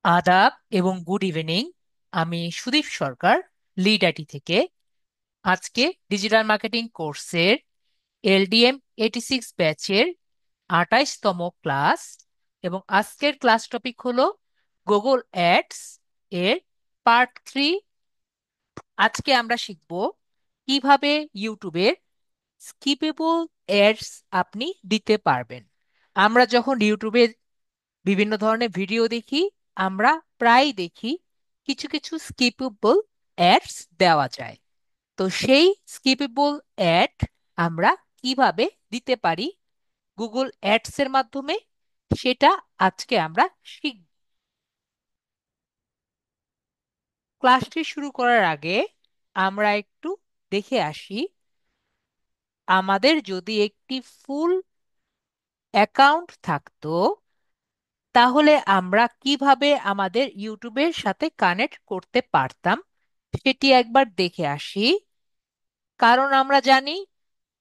আদাব এবং good evening. আমি সুদীপ সরকার, লিড আইটি থেকে। আজকে ডিজিটাল মার্কেটিং কোর্সের LDM 86 ব্যাচের 28তম ক্লাস, এবং আজকের ক্লাস টপিক হলো গুগল অ্যাডস এর পার্ট 3। আজকে আমরা শিখব কিভাবে ইউটিউবের স্কিপেবল অ্যাডস আপনি দিতে পারবেন। আমরা যখন ইউটিউবে বিভিন্ন ধরনের ভিডিও দেখি, আমরা প্রায় দেখি কিছু কিছু স্কিপেবল অ্যাডস দেওয়া যায়। তো সেই স্কিপেবল অ্যাড আমরা কিভাবে দিতে পারি গুগল অ্যাডস এর মাধ্যমে, সেটা আজকে আমরা শিখব। ক্লাসটি শুরু করার আগে আমরা একটু দেখে আসি, আমাদের যদি একটি ফুল অ্যাকাউন্ট থাকতো তাহলে আমরা কিভাবে আমাদের ইউটিউবের সাথে কানেক্ট করতে পারতাম সেটি একবার দেখে আসি। কারণ আমরা জানি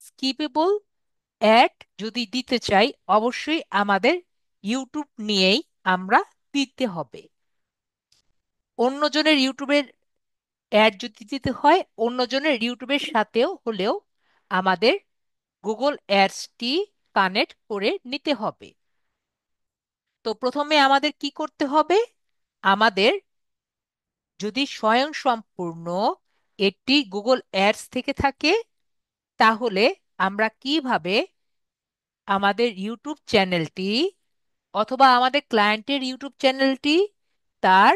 স্কিপেবল অ্যাড যদি দিতে চাই, অবশ্যই আমাদের ইউটিউব নিয়েই আমরা দিতে হবে। অন্যজনের ইউটিউবের অ্যাড যদি দিতে হয়, অন্যজনের ইউটিউবের সাথেও হলেও আমাদের গুগল অ্যাডসটি কানেক্ট করে নিতে হবে। তো প্রথমে আমাদের কি করতে হবে? আমাদের যদি স্বয়ংসম্পূর্ণ একটি গুগল অ্যাডস থেকে থাকে, তাহলে আমরা কিভাবে আমাদের ইউটিউব চ্যানেলটি অথবা আমাদের ক্লায়েন্টের ইউটিউব চ্যানেলটি তার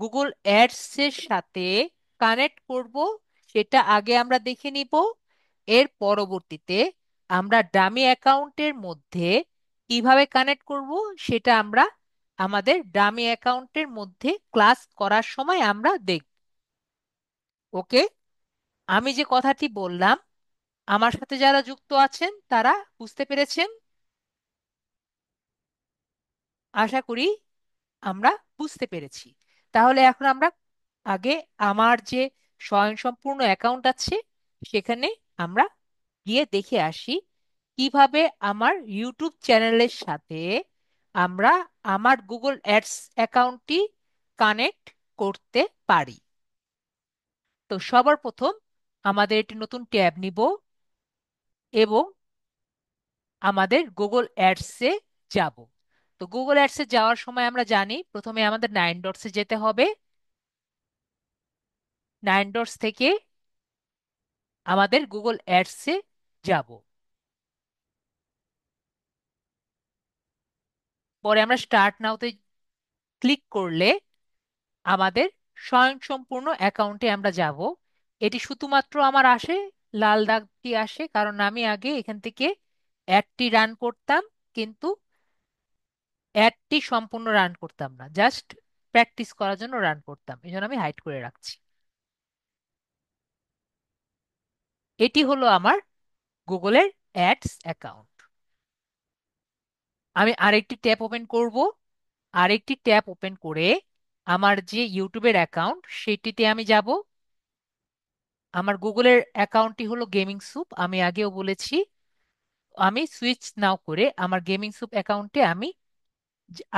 গুগল অ্যাডস এর সাথে কানেক্ট করব, সেটা আগে আমরা দেখে নিব। এর পরবর্তীতে আমরা ডামি অ্যাকাউন্টের মধ্যে কিভাবে কানেক্ট করব সেটা আমরা আমাদের ডামি অ্যাকাউন্টের মধ্যে ক্লাস করার সময় আমরা দেখব। ওকে, আমি যে কথাটি বললাম, আমার সাথে যারা যুক্ত আছেন তারা বুঝতে পেরেছেন? আশা করি আমরা বুঝতে পেরেছি। তাহলে এখন আমরা আগে আমার যে স্বয়ংসম্পূর্ণ অ্যাকাউন্ট আছে সেখানে আমরা গিয়ে দেখে আসি কিভাবে আমার ইউটিউব চ্যানেলের সাথে আমরা আমার গুগল অ্যাডস অ্যাকাউন্টটি কানেক্ট করতে পারি। তো সবার প্রথম আমাদের একটি নতুন ট্যাব নিব এবং আমাদের গুগল অ্যাডসে যাব। তো গুগল অ্যাডসে যাওয়ার সময় আমরা জানি প্রথমে আমাদের 9 ডটসে যেতে হবে। 9 ডটস থেকে আমাদের গুগল অ্যাডসে যাব। পরে আমরা স্টার্ট নাওতে ক্লিক করলে আমাদের স্বয়ংসম্পূর্ণ অ্যাকাউন্টে আমরা যাব। এটি শুধুমাত্র আমার আসে, লাল দাগটি আসে কারণ আমি আগে এখান থেকে অ্যাডটি রান করতাম, কিন্তু অ্যাডটি সম্পূর্ণ রান করতাম না, জাস্ট প্র্যাকটিস করার জন্য রান করতাম, এই জন্য আমি হাইড করে রাখছি। এটি হলো আমার গুগলের অ্যাডস অ্যাকাউন্ট। আমি আরেকটি ট্যাব ওপেন করব। আরেকটি ট্যাব ওপেন করে আমার যে ইউটিউবের অ্যাকাউন্ট সেটিতে আমি যাব। আমার গুগলের অ্যাকাউন্টটি হলো গেমিং স্যুপ, আমি আগেও বলেছি। আমি সুইচ নাও করে আমার গেমিং স্যুপ অ্যাকাউন্টে আমি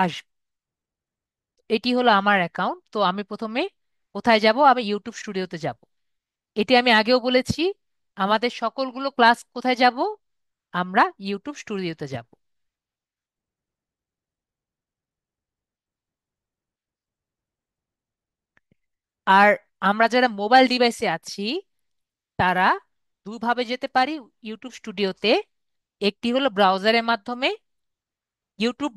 আসব। এটি হলো আমার অ্যাকাউন্ট। তো আমি প্রথমে কোথায় যাব? আমি ইউটিউব স্টুডিওতে যাব। এটি আমি আগেও বলেছি, আমাদের সকলগুলো ক্লাস কোথায় যাব? আমরা ইউটিউব স্টুডিওতে যাব। আর আমরা যারা মোবাইল ডিভাইসে আছি তারা দুভাবে যেতে পারি ইউটিউব স্টুডিওতে। একটি হলো ব্রাউজারের মাধ্যমে। ইউটিউব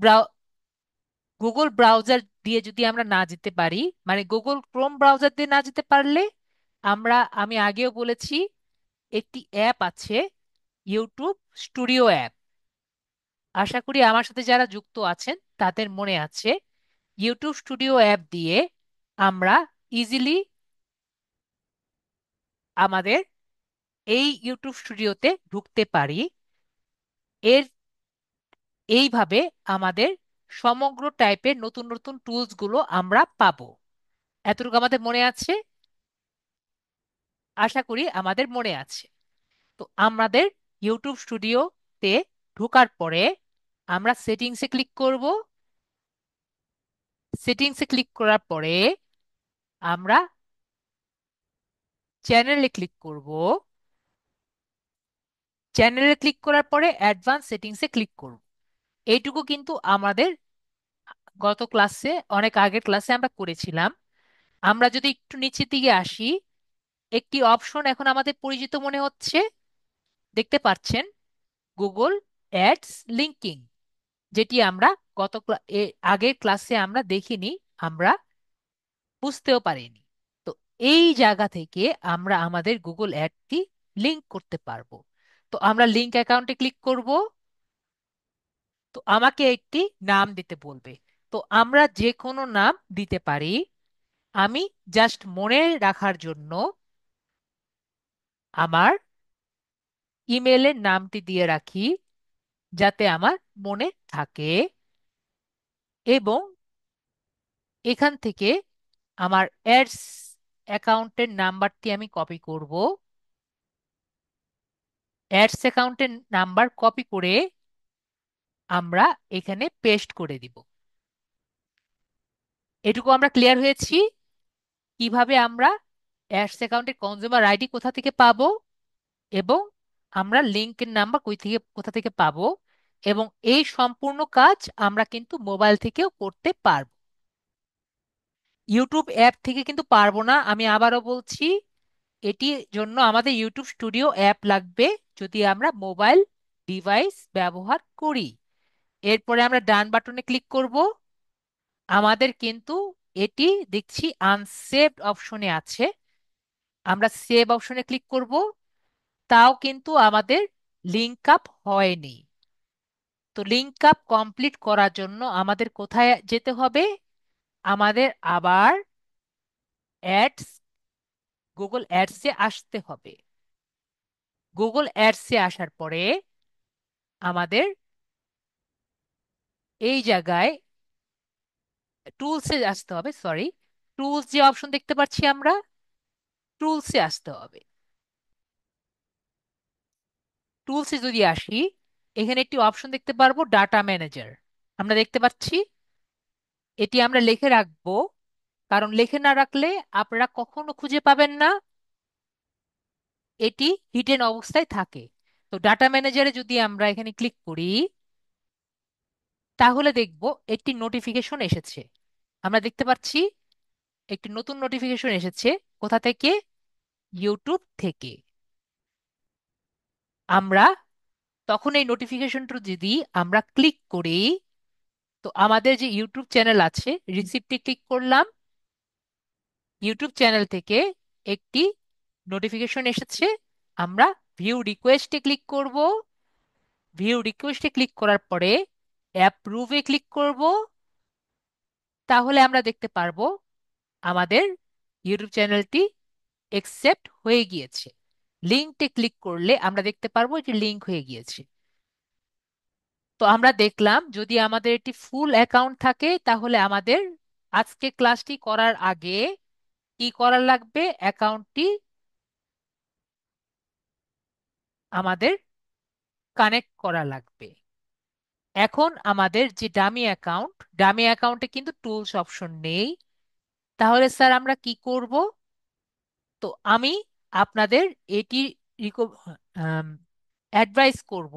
গুগল ব্রাউজার দিয়ে যদি আমরা না যেতে পারি, মানে গুগল ক্রোম ব্রাউজার দিয়ে না যেতে পারলে আমি আগেও বলেছি একটি অ্যাপ আছে, ইউটিউব স্টুডিও অ্যাপ। আশা করি আমার সাথে যারা যুক্ত আছেন তাদের মনে আছে। ইউটিউব স্টুডিও অ্যাপ দিয়ে আমরা ইজিলি আমাদের এই ইউটিউব স্টুডিওতে ঢুকতে পারি। এর এইভাবে আমাদের সমগ্র টাইপের নতুন নতুন টুলস গুলো আমরা পাবো। এতটুকু আমাদের মনে আছে? আশা করি আমাদের মনে আছে। তো আমাদের ইউটিউব স্টুডিওতে ঢোকার পরে আমরা সেটিংসে ক্লিক করব। সেটিংসে ক্লিক করার পরে আমরা চ্যানেলে ক্লিক করব। চ্যানেলে ক্লিক করার পরে অ্যাডভান্স সেটিংসে ক্লিক করব। এইটুকু কিন্তু আমাদের গত ক্লাসে, অনেক আগের ক্লাসে আমরা করেছিলাম। আমরা যদি একটু নিচের দিকে আসি, একটি অপশন এখন আমাদের পরিচিত মনে হচ্ছে, দেখতে পাচ্ছেন, গুগল অ্যাডস লিঙ্কিং, যেটি আমরা আগের ক্লাসে আমরা দেখিনি, আমরা বুঝতেও পারিনি। তো এই জায়গা থেকে আমরা আমাদের গুগল অ্যাডটি লিংক করতে পারবো। তো আমরা লিংক অ্যাকাউন্টে ক্লিক করব। তো আমাকে একটি নাম দিতে বলবে। তো আমরা যে কোনো নাম দিতে পারি। আমি জাস্ট মনে রাখার জন্য আমার ইমেলের নামটি দিয়ে রাখি, যাতে আমার মনে থাকে। এবং এখান থেকে আমার অ্যাডস অ্যাকাউন্টের নাম্বারটি আমি কপি করব। অ্যাডস অ্যাকাউন্টের নাম্বার কপি করে আমরা এখানে পেস্ট করে দিব। এটুকু আমরা ক্লিয়ার হয়েছি কিভাবে আমরা অ্যাডস অ্যাকাউন্টের কনজিউমার আইডি কোথা থেকে পাবো, এবং আমরা লিংকের নাম্বার কোথা থেকে পাবো। এবং এই সম্পূর্ণ কাজ আমরা কিন্তু মোবাইল থেকেও করতে পারবো, ইউটিউব অ্যাপ থেকে কিন্তু পারবো না। আমি আবারও বলছি, এটির জন্য আমাদের ইউটিউব স্টুডিও অ্যাপ লাগবে যদি আমরা মোবাইল ডিভাইস ব্যবহার করি। এরপরে আমরা ডান বাটনে ক্লিক করব। আমাদের কিন্তু এটি দেখছি আনসেভড অপশনে আছে, আমরা সেভ অপশনে ক্লিক করব। তাও কিন্তু আমাদের লিঙ্ক আপ হয়নি। তো লিঙ্ক আপ কমপ্লিট করার জন্য আমাদের কোথায় যেতে হবে? আমাদের আবার অ্যাডস গুগল অ্যাডসে আসতে হবে। গুগল অ্যাডসে আসার পরে আমাদের এই জায়গায় টুলসে আসতে হবে, সরি, টুলস যে অপশন দেখতে পাচ্ছি আমরা, টুলসে আসতে হবে। টুলসে যদি আসি, এখানে একটি অপশন দেখতে পারবো, ডাটা ম্যানেজার। আমরা দেখতে পাচ্ছি, এটি আমরা লিখে রাখবো, কারণ লিখে না রাখলে আপনারা কখনো খুঁজে পাবেন না, এটি হিডেন অবস্থায় থাকে। তো ডাটা ম্যানেজারে যদি আমরা এখানে ক্লিক করি, তাহলে দেখব একটি নোটিফিকেশন এসেছে। আমরা দেখতে পাচ্ছি একটি নতুন নোটিফিকেশন এসেছে। কোথা থেকে? ইউটিউব থেকে। আমরা তখন এই নোটিফিকেশনটা যদি আমরা ক্লিক করি, তো আমাদের যে ইউটিউব চ্যানেল আছে, রিসিপ্টে ক্লিক করলাম, ইউটিউব চ্যানেল থেকে একটি নোটিফিকেশন এসেছে। আমরা ভিউ রিকোয়েস্টে ক্লিক করব। ভিউ রিকোয়েস্টে ক্লিক করার পরে অ্যাপ্রুভে ক্লিক করব। তাহলে আমরা দেখতে পারবো আমাদের ইউটিউব চ্যানেলটি একসেপ্ট হয়ে গিয়েছে। লিঙ্কতে ক্লিক করলে আমরা দেখতে পারবো এটি লিঙ্ক হয়ে গিয়েছে। তো আমরা দেখলাম, যদি আমাদের একটি ফুল অ্যাকাউন্ট থাকে তাহলে আমাদের আজকে ক্লাসটি করার আগে কি করা লাগবে? অ্যাকাউন্টটি আমাদের কানেক্ট করা লাগবে। এখন আমাদের যে ডামি অ্যাকাউন্ট, ডামি অ্যাকাউন্টে কিন্তু টুলস অপশন নেই। তাহলে স্যার আমরা কি করব? তো আমি আপনাদের এটি অ্যাডভাইস করব,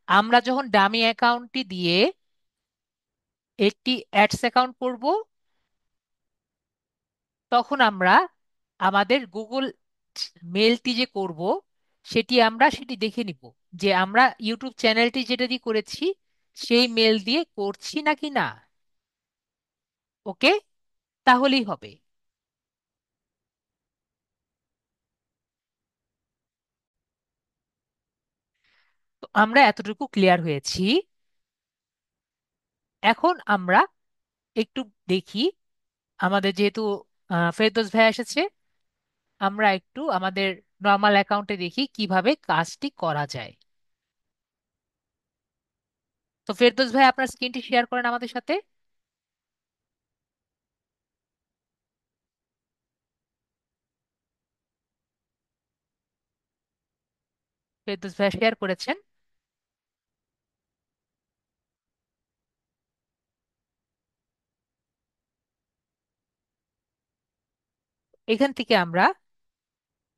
আমরা যখন ডামি অ্যাকাউন্টটি দিয়ে একটি অ্যাডস অ্যাকাউন্ট করব, তখন আমরা আমাদের গুগল মেলটি যে করব, সেটি দেখে নিব যে আমরা ইউটিউব চ্যানেলটি যেটা দিয়ে করেছি সেই মেল দিয়ে করছি নাকি না। ওকে, তাহলেই হবে। তো আমরা এতটুকু ক্লিয়ার হয়েছি। এখন আমরা একটু দেখি, আমাদের যেহেতু ফেরদৌস ভাই এসেছে, আমরা একটু আমাদের নর্মাল অ্যাকাউন্টে দেখি কিভাবে কাজটি করা যায়। তো ফেরদৌস ভাই আপনার স্ক্রিনটি শেয়ার করেন আমাদের সাথে। ফেরদৌস ভাই শেয়ার করেছেন। এখান থেকে আমরা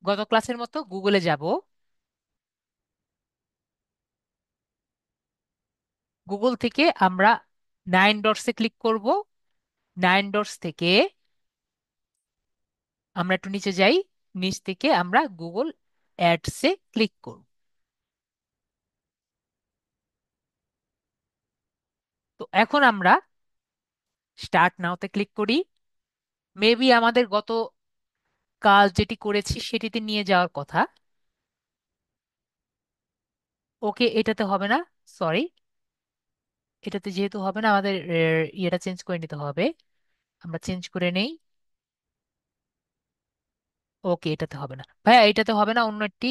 গত ক্লাসের মতো গুগলে যাব। গুগল থেকে আমরা নাইন ডটসে ক্লিক করব। নাইন ডটস থেকে আমরা একটু নিচে যাই। নিচ থেকে আমরা গুগল অ্যাডসে ক্লিক করব। তো এখন আমরা স্টার্ট নাওতে ক্লিক করি। মেবি আমাদের গত কাজ যেটি করেছি সেটিতে নিয়ে যাওয়ার কথা। ওকে, এটাতে হবে না। সরি, এটাতে যেহেতু হবে না, আমাদের ইয়েটা চেঞ্জ করে নিতে হবে। আমরা চেঞ্জ করে নেই। ওকে, এটাতে হবে না ভাইয়া, এটাতে হবে না, অন্য একটি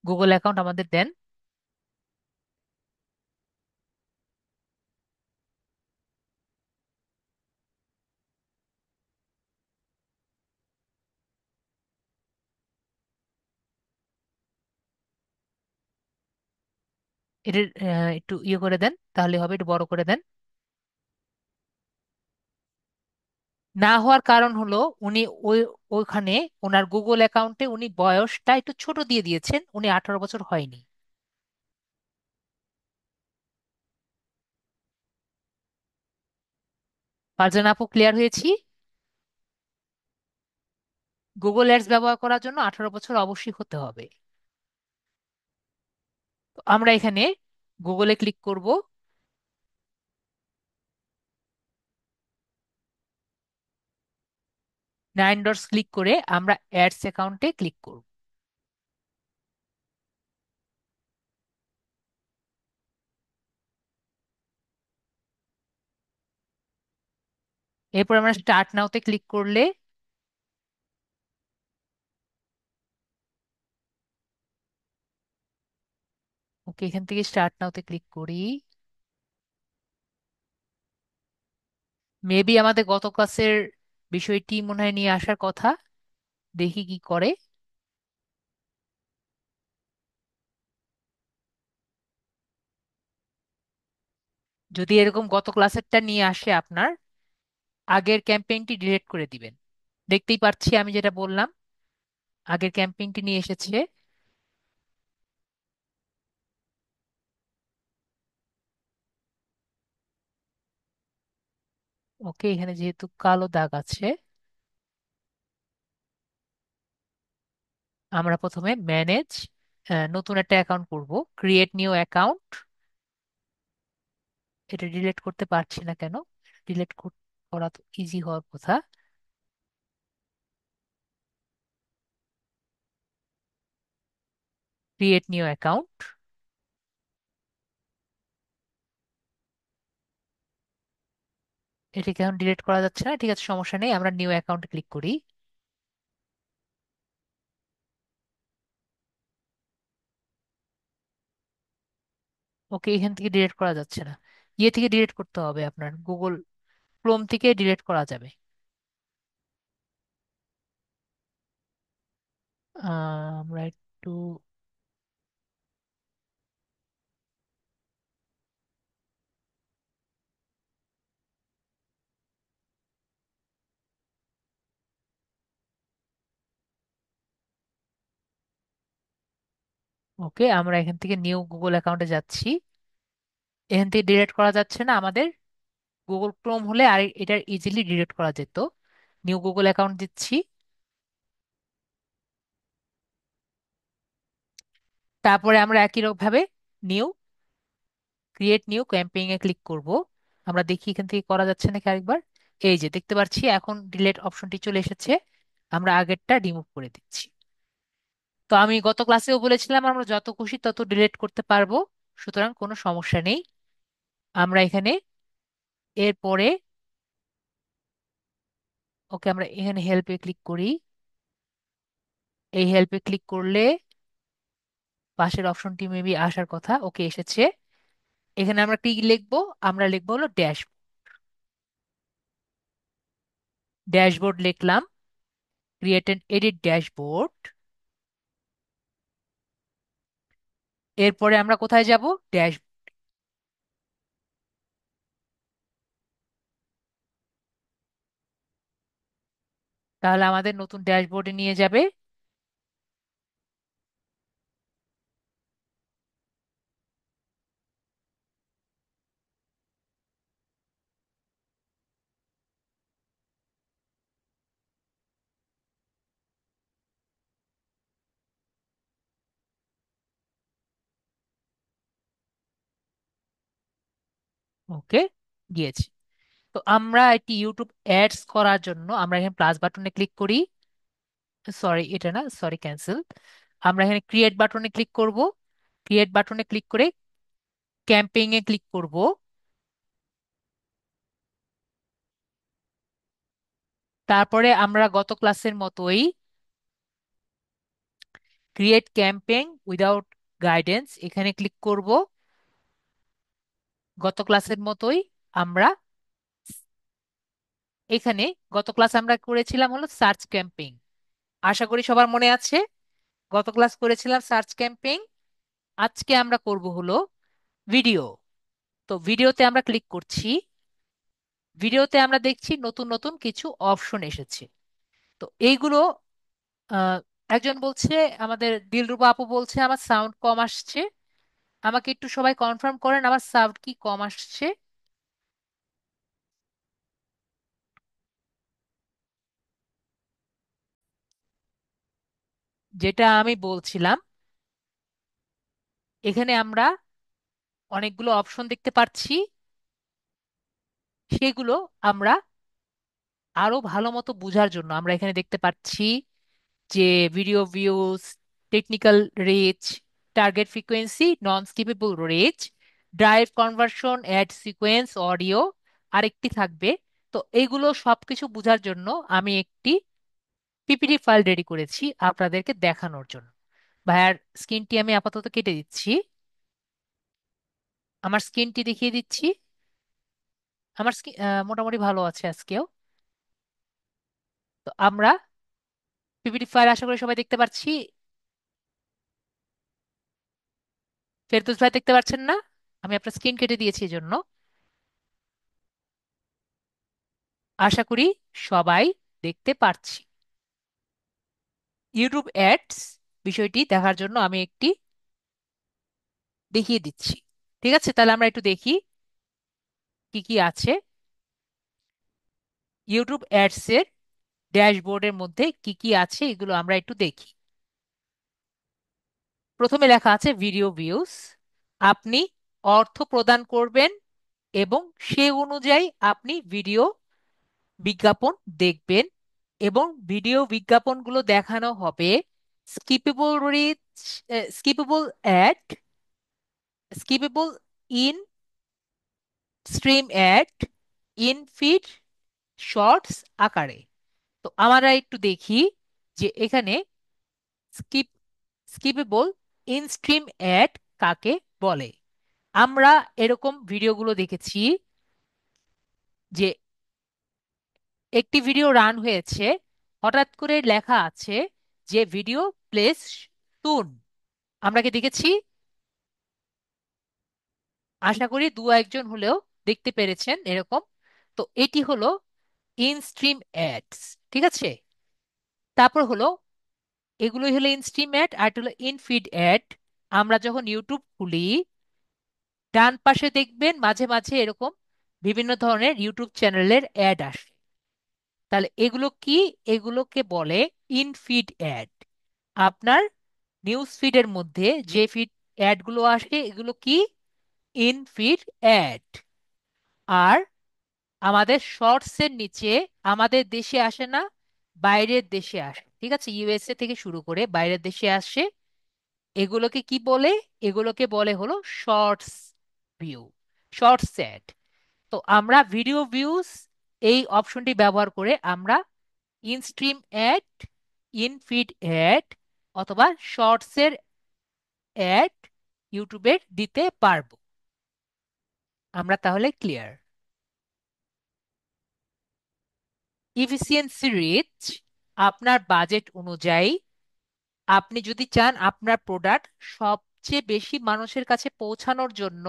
গুগল অ্যাকাউন্ট আমাদের দেন। এটা একটু ইয়ে করে দেন, তাহলে হবে, একটু বড় করে দেন। না হওয়ার কারণ হলো উনি ওই ওইখানে ওনার গুগল অ্যাকাউন্টে উনি বয়সটা একটু ছোট দিয়ে দিয়েছেন, উনি 18 বছর হয়নি। ফারজানা আপু, ক্লিয়ার হয়েছি? গুগল অ্যাডস ব্যবহার করার জন্য 18 বছর অবশ্যই হতে হবে। তো আমরা এখানে গুগলে ক্লিক করব। নাইন ডটস ক্লিক করে আমরা অ্যাডস অ্যাকাউন্টে ক্লিক করব। এরপর আমরা স্টার্ট নাওতে ক্লিক করলে, ওকে, এখান থেকে স্টার্ট নাওতে ক্লিক করি। মেবি আমাদের গত ক্লাসের বিষয়টি মনে হয় নিয়ে আসার কথা। দেখি কি করে। যদি এরকম গত ক্লাসেরটা নিয়ে আসে আপনার, আগের ক্যাম্পেইনটি ডিলিট করে দিবেন। দেখতেই পাচ্ছি আমি যেটা বললাম, আগের ক্যাম্পেইনটি নিয়ে এসেছে। ওকে, এখানে যেহেতু কালো দাগ আছে, আমরা প্রথমে ম্যানেজ, নতুন একটা অ্যাকাউন্ট করব, ক্রিয়েট নিউ অ্যাকাউন্ট। এটা ডিলিট করতে পারছি না কেন? ডিলিট করা তো ইজি হওয়ার কথা। ক্রিয়েট নিউ অ্যাকাউন্ট, এটাকে এখন ডিলিট করা যাচ্ছে না, ঠিক আছে, সমস্যা নেই, আমরা নিউ অ্যাকাউন্টে ক্লিক করি। ওকে, এখান থেকে ডিলিট করা যাচ্ছে না। ইয়ে থেকে ডিলিট করতে হবে, আপনার গুগল ক্রোম থেকে ডিলিট করা যাবে। আমরা একটু, ওকে, আমরা এখান থেকে নিউ গুগল অ্যাকাউন্টে যাচ্ছি। এখান থেকে ডিলিট করা যাচ্ছে না আমাদের। গুগল ক্রোম হলে আর এটা ইজিলি ডিলিট করা যেত। নিউ গুগল অ্যাকাউন্ট দিচ্ছি। তারপরে আমরা একই রকম ভাবে নিউ, ক্রিয়েট নিউ ক্যাম্পেইন এ ক্লিক করব। আমরা দেখি এখান থেকে করা যাচ্ছে নাকি আরেকবার। এই যে দেখতে পাচ্ছি এখন ডিলিট অপশনটি চলে এসেছে। আমরা আগেরটা রিমুভ করে দিচ্ছি। তো আমি গত ক্লাসেও বলেছিলাম আমরা যত খুশি তত ডিলিট করতে পারবো, সুতরাং কোনো সমস্যা নেই। আমরা এখানে এরপরে, ওকে, আমরা এখানে হেল্পে ক্লিক করি। এই হেল্পে ক্লিক করলে পাশের অপশনটি মেবি আসার কথা। ওকে, এসেছে। এখানে আমরা কি লিখবো? আমরা লিখবো হলো ড্যাশবোর্ড লিখলাম। Create and edit dashboard. এরপরে আমরা কোথায় যাব? ড্যাশ, তাহলে আমাদের নতুন ড্যাশবোর্ডে নিয়ে যাবে। ওকে, গিয়েছি। তো আমরা একটি ইউটিউব অ্যাডস করার জন্য আমরা এখানে প্লাস বাটনে ক্লিক করি। সরি, এটা না, সরি, ক্যান্সেল। আমরা এখানে ক্রিয়েট বাটনে ক্লিক করব। ক্রিয়েট বাটনে ক্লিক করে ক্যাম্পেইন এ ক্লিক করব। তারপরে আমরা গত ক্লাসের মতোই ক্রিয়েট ক্যাম্পেইন উইদাউট গাইডেন্স এখানে ক্লিক করব। গত ক্লাসের মতোই আমরা এখানে, গত ক্লাস আমরা করেছিলাম হলো সার্চ ক্যাম্পেইন। আশা করি সবার মনে আছে, গত ক্লাস করেছিলাম সার্চ ক্যাম্পেইন। আজকে আমরা করব হলো ভিডিও। তো ভিডিওতে আমরা ক্লিক করছি। ভিডিওতে আমরা দেখছি নতুন নতুন কিছু অপশন এসেছে। তো এইগুলো আহ, একজন বলছে, আমাদের দিলরুবা আপু বলছে আমার সাউন্ড কম আসছে। আমাকে একটু সবাই কনফার্ম করেন আমার সাউন্ড কি কম আসছে। যেটা আমি বলছিলাম, এখানে আমরা অনেকগুলো অপশন দেখতে পাচ্ছি। সেগুলো আমরা আরো ভালো মতো বোঝার জন্য আমরা এখানে দেখতে পাচ্ছি যে video views, technical reach, target frequency, non skippable reach, drive conversion, ad sequence, audio, আরেকটি থাকবে। তো এইগুলো সবকিছু বোঝার জন্য আমি একটি পিপিটি ফাইল রেডি করেছি আপনাদেরকে দেখানোর জন্য। ভাইয়ার স্ক্রিনটি আমি আপাতত কেটে দিচ্ছি। আমার স্ক্রিনটি দেখিয়ে দিচ্ছি। আমার স্ক্রিন মোটামুটি ভালো আছে আজকেও। তো আমরা পিপিটি ফাইল আশা করি সবাই দেখতে পাচ্ছি। ফেরদৌস ভাই দেখতে পাচ্ছেন না? আমি আপনার স্ক্রিন কেটে দিয়েছি এই জন্য। আশা করি সবাই দেখতে পারছি। ইউটিউব অ্যাডস বিষয়টি দেখার জন্য আমি একটি দেখিয়ে দিচ্ছি। ঠিক আছে, তাহলে আমরা একটু দেখি কি কি আছে ইউটিউব অ্যাডস এর ড্যাশবোর্ডের মধ্যে। কি কি আছে এগুলো আমরা একটু দেখি। প্রথমে লেখা আছে ভিডিও ভিউজ। আপনি অর্থ প্রদান করবেন এবং সে অনুযায়ী আপনি ভিডিও বিজ্ঞাপন দেখবেন, এবং ভিডিও বিজ্ঞাপনগুলো দেখানো হবে skippable reach, skippable ad, skippable in stream ad, in feed, shorts আকারে। তো আমরা একটু দেখি যে এখানে skip skippable in stream ad কাকে বলে। আমরা এরকম ভিডিওগুলো দেখেছি যে একটি ভিডিও রান হয়েছে, হঠাৎ করে লেখা আছে যে ভিডিও প্লেস সুন। আমরা কি দেখেছি? আশা করি দু একজন হলেও দেখতে পেরেছেন এরকম। তো এটি হলো ইন স্ট্রিম অ্যাডস। ঠিক আছে, তারপর হলো, এগুলোই হলো ইন স্ট্রিম অ্যাড, আর এটা হলো ইন ফিড অ্যাড। আমরা যখন ইউটিউব খুলি, ডান পাশে দেখবেন মাঝে মাঝে এরকম বিভিন্ন ধরনের ইউটিউব চ্যানেলের অ্যাড আসে। তাহলে এগুলো কি? এগুলোকে বলে ইন ফিড অ্যাড। আপনার নিউজ ফিডের মধ্যে যে ফিড অ্যাডগুলো আসে এগুলো কি? In feed add. আর আমাদের শর্টস এর নিচে, আমাদের দেশে আসে না, বাইরের দেশে আসে, ঠিক আছে, ইউএসএ থেকে শুরু করে বাইরের দেশে আসে। এগুলোকে কি বলে? এগুলোকে বলে হলো শর্টস ভিউ, শর্টস অ্যাড। তো আমরা ভিডিও ভিউজ এই অপশনটি ব্যবহার করে আমরা in stream ad, in feed ad অথবা শর্টস এর অ্যাড ইউটিউবে দিতে পারবো। আমরা তাহলে ক্লিয়ার। ইফিসিয়েন্সি রিচ, আপনার বাজেট অনুযায়ী আপনি যদি চান আপনার প্রোডাক্ট সবচেয়ে বেশি মানুষের কাছে পৌঁছানোর জন্য,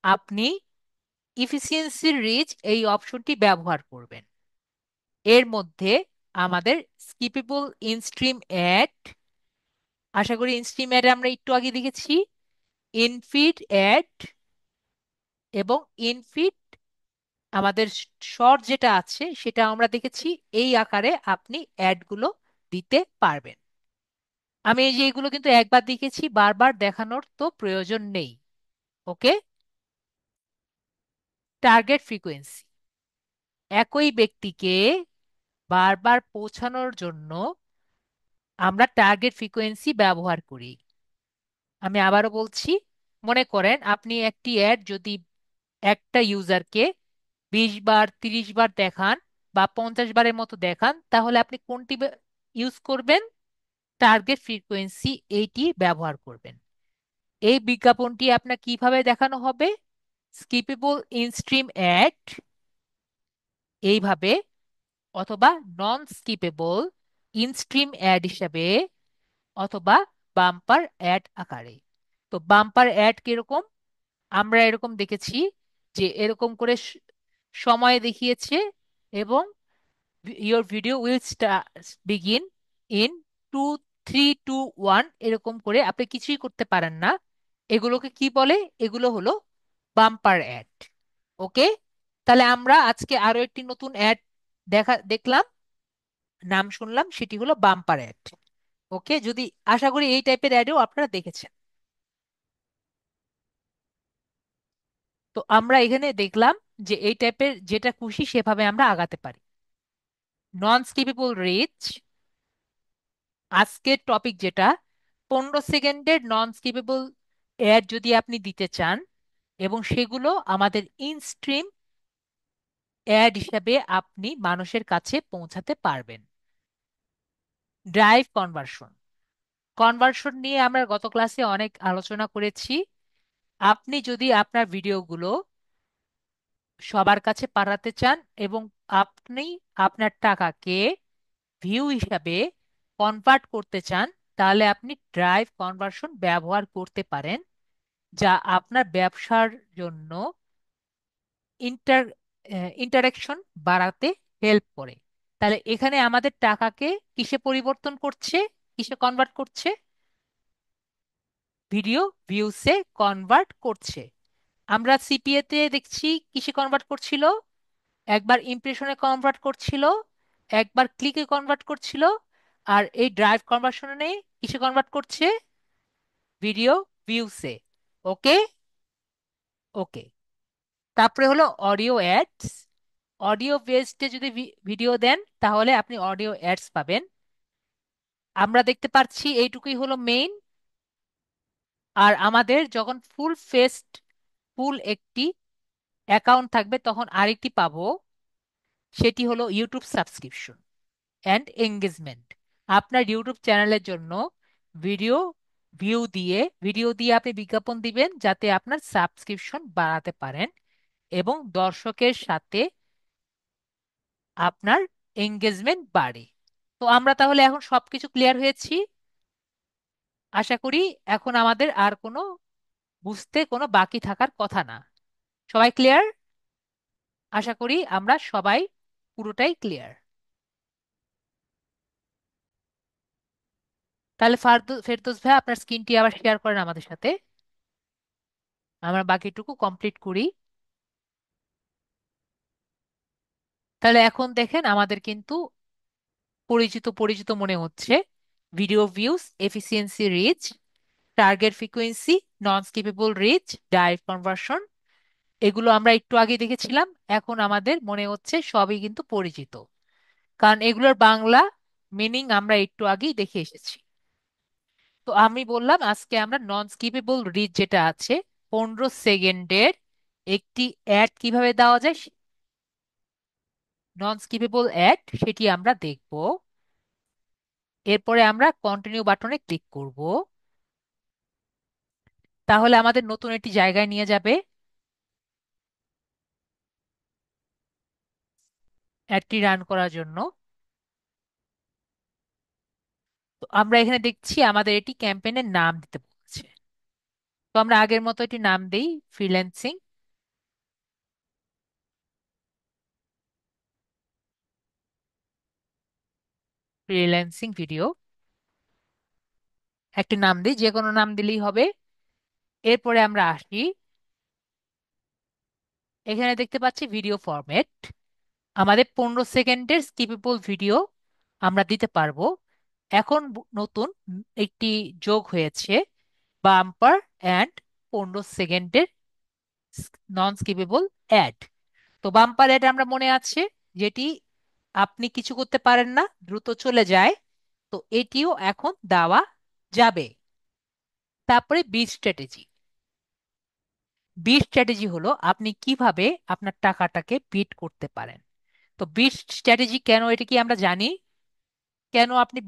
আপনি ইফিসিয়েন্সি রিচ এই অপশনটি ব্যবহার করবেন। এর মধ্যে আমাদের স্কিপেবল ইনস্ট্রিম অ্যাড, আশা করি ইনস্ট্রিম অ্যাড আমরা একটু আগে দেখেছি, ইনফিড অ্যাড এবং ইনফিড আমাদের শর্ট যেটা আছে সেটা আমরা দেখেছি। এই আকারে আপনি অ্যাডগুলো দিতে পারবেন। আমি এই যে এগুলো কিন্তু একবার দেখেছি, বারবার দেখানোর তো প্রয়োজন নেই। ওকে। টার্গেট ফ্রিকোয়েন্সি, একই ব্যক্তিকে বারবার পৌঁছানোর জন্য আমরা টার্গেট ফ্রিকোয়েন্সি ব্যবহার করি। আমি আবারও বলছি, মনে করেন আপনি একটি অ্যাড যদি একটা ইউজারকে 20 বার 30 বার দেখান বা 50 বারের মতো দেখান, তাহলে আপনি কোনটি ইউজ করবেন? টার্গেট ফ্রিকোয়েন্সি এইটি ব্যবহার করবেন। এই বিজ্ঞাপনটি আপনার কিভাবে দেখানো হবে? স্কিপেবল ইনস্ট্রিম অ্যাড এইভাবে, অথবা নন স্কিপেবল ইনস্ট্রিম অ্যাড হিসাবে, অথবা বাম্পার অ্যাড আকারে। তো বাম্পার অ্যাড কিরকম? আমরা এরকম দেখেছি যে এরকম করে সময় দেখিয়েছে এবং your video will begin in 2 3 2 1, এরকম করে আপনি কিছুই করতে পারেন না। এগুলোকে কি বলে? এগুলো হলো বাম্পার অ্যাড। ওকে। তাহলে আমরা আজকে আরো একটি নতুন অ্যাড দেখলাম, নাম শুনলাম, সেটি হলো বাম্পার অ্যাড। ওকে, যদি আশা করি এই টাইপের অ্যাডও আপনারা দেখেছেন। তো আমরা এখানে দেখলাম যে এই টাইপের যেটা খুশি সেভাবে আমরা আগাতে পারি। নন স্কিপেবল রিচ, আজকের টপিক যেটা, 15 সেকেন্ডের নন স্কিপেবল অ্যাড যদি আপনি দিতে চান এবং সেগুলো আমাদের ইনস্ট্রিম অ্যাড হিসাবে আপনি মানুষের কাছে পৌঁছাতে পারবেন। ড্রাইভ কনভার্সন, কনভার্সন নিয়ে আমরা গত ক্লাসে অনেক আলোচনা করেছি। আপনি যদি আপনার ভিডিওগুলো সবার কাছে পাঠাতে চান এবং আপনি আপনার টাকাকে ভিউ হিসাবে কনভার্ট করতে চান, তাহলে আপনি ড্রাইভ কনভার্সন ব্যবহার করতে পারেন, যা আপনার ব্যবসার জন্য ইন্টার ইন্টারেকশন বাড়াতে হেল্প করে। তাহলে এখানে আমাদের টাকাকে কিসে পরিবর্তন করছে, কিসে কনভার্ট করছে? ভিডিও ভিউসে কনভার্ট করছে। আমরা সিপিএ তে দেখছি কিসে কনভার্ট করছিল, একবার ইমপ্রেশনে কনভার্ট করছিল, একবার ক্লিকে কনভার্ট করছিল। আর এই ড্রাইভ কনভার্সনে কিসে কনভার্ট করছে? ভিডিও ভিউসে। ওকে। ওকে। তারপরে হলো অডিও অ্যাডস। অডিও বেসডে যদি ভিডিও দেন তাহলে আপনি অডিও অ্যাডস পাবেন। আমরা দেখতে পাচ্ছি এইটুকুই হলো মেইন। আর আমাদের যখন ফুল ফেসড, ফুল একটি অ্যাকাউন্ট থাকবে তখন আরেকটি পাবো, সেটি হলো ইউটিউব সাবস্ক্রিপশন অ্যান্ড এঙ্গেজমেন্ট। আপনার ইউটিউব চ্যানেলের জন্য ভিডিও ভিডিও দিয়ে আপনি বিজ্ঞাপন দিবেন যাতে আপনার সাবস্ক্রিপশন বাড়াতে পারেন এবং দর্শকের সাথে আপনার এঙ্গেজমেন্ট বাড়ে। তো আমরা তাহলে এখন সবকিছু ক্লিয়ার হয়েছি আশা করি। এখন আমাদের আর কোনো বুঝতে কোনো বাকি থাকার কথা না। সবাই ক্লিয়ার? আশা করি আমরা সবাই পুরোটাই ক্লিয়ার। তাহলে ফেরদৌস ভাই আপনার স্ক্রিনটি আবার শেয়ার করেন আমাদের সাথে, আমরা বাকিটুকু কমপ্লিট করি। তাহলে এখন দেখেন আমাদের কিন্তু পরিচিত পরিচিত মনে হচ্ছে। Video views, efficiency reach, target frequency, non skippable reach, direct conversion, এগুলো আমরা একটু আগে দেখেছিলাম। এখন আমাদের মনে হচ্ছে সবই কিন্তু পরিচিত, কারণ এগুলোর বাংলা মিনিং আমরা একটু আগেই দেখে এসেছি। তো আমি বললাম আজকে আমরা নন স্কিপেবল রিচ যেটা আছে, 15 সেকেন্ডের একটি অ্যাড কিভাবে দেওয়া যায়, নন স্কিপেবল অ্যাড, সেটি আমরা দেখব। এরপরে আমরা কন্টিনিউ বাটনে ক্লিক করব। তাহলে আমাদের নতুন একটি জায়গায় নিয়ে যাবে অ্যাডটি রান করার জন্য। তো আমরা এখানে দেখছি আমাদের এটি ক্যাম্পেইনের নাম দিতে বলছে। তো আমরা আগের মতো এটি নাম দেই, ফ্রিল্যান্সিং। ফ্রিল্যান্সিং ভিডিও, একটি নাম দিই, যে কোনো নাম দিলেই হবে। এরপরে আমরা আসি, এখানে দেখতে পাচ্ছি ভিডিও ফরম্যাট। আমাদের 15 সেকেন্ডের স্কিপেবল ভিডিও আমরা দিতে পারবো। এখন নতুন একটি যোগ হয়েছে, বাম্পার অ্যান্ড 15 সেকেন্ডের নন স্কিপেবল অ্যাড। তো বাম্পার অ্যাড আমরা মনে আছে, যেটি আপনি কিছু করতে পারেন না, দ্রুত চলে যায়, তো এটিও এখন দেওয়া যাবে। তারপরে বিট স্ট্র্যাটেজি। বিট স্ট্র্যাটেজি হলো আপনি কিভাবে আপনার টাকাটাকে বিট করতে পারেন। তো বিট স্ট্র্যাটেজি কেন, এটা কি আমরা জানি? কেন আপনি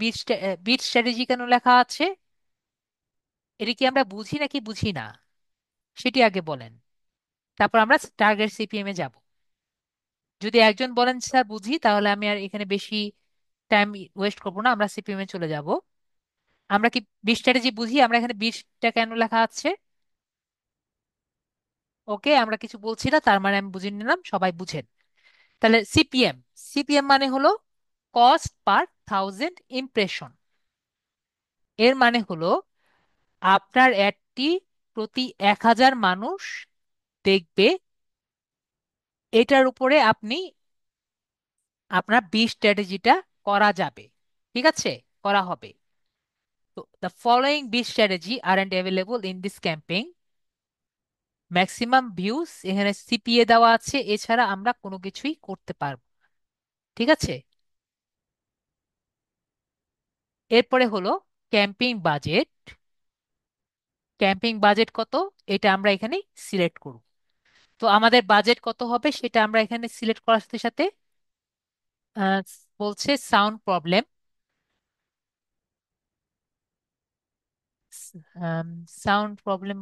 বিট স্ট্র্যাটেজি কেন লেখা আছে? এটা কি আমরা বুঝি নাকি বুঝি না, সেটি আগে বলেন, তারপর আমরা টার্গেট সিপিএম এ যাব। যদি একজন বলেন স্যার বুঝি, তাহলে আমি আর এখানে বেশি টাইম ওয়েস্ট করবো না, আমরা সিপিএম এ চলে যাব। আমরা কি বিট স্ট্র্যাটেজি বুঝি? আমরা এখানে বিটটা কেন লেখা আছে? ওকে, আমরা কিছু বলছি না, তার মানে আমি বুঝে নিলাম, সবাই বুঝেন। তাহলে সিপিএম, সিপিএম মানে হলো কস্ট পার থাউজেন্ড ইমপ্রেশন। এর মানে হলো আপনার অ্যাডটি প্রতি 1,000 মানুষ দেখবে, এটার উপরে আপনি আপনার বি স্ট্র্যাটেজিটা করা যাবে। ঠিক আছে, করা হবে। তো the following bid strategy are and available in this campaign. Maximum views, এখানে সিপিএ দেওয়া আছে, এছাড়া আমরা কোনো কিছুই করতে পারবো না। ঠিক আছে, এরপরে হলো ক্যাম্পেইন বাজেট। ক্যাম্পেইন বাজেট কত, এটা আমরা এখানে সিলেক্ট করব। তো আমাদের বাজেট কত হবে সেটা আমরা এখানে সিলেক্ট করার সাথে সাথে আহ, বলছে সাউন্ড প্রবলেম, সাউন্ড প্রবলেম।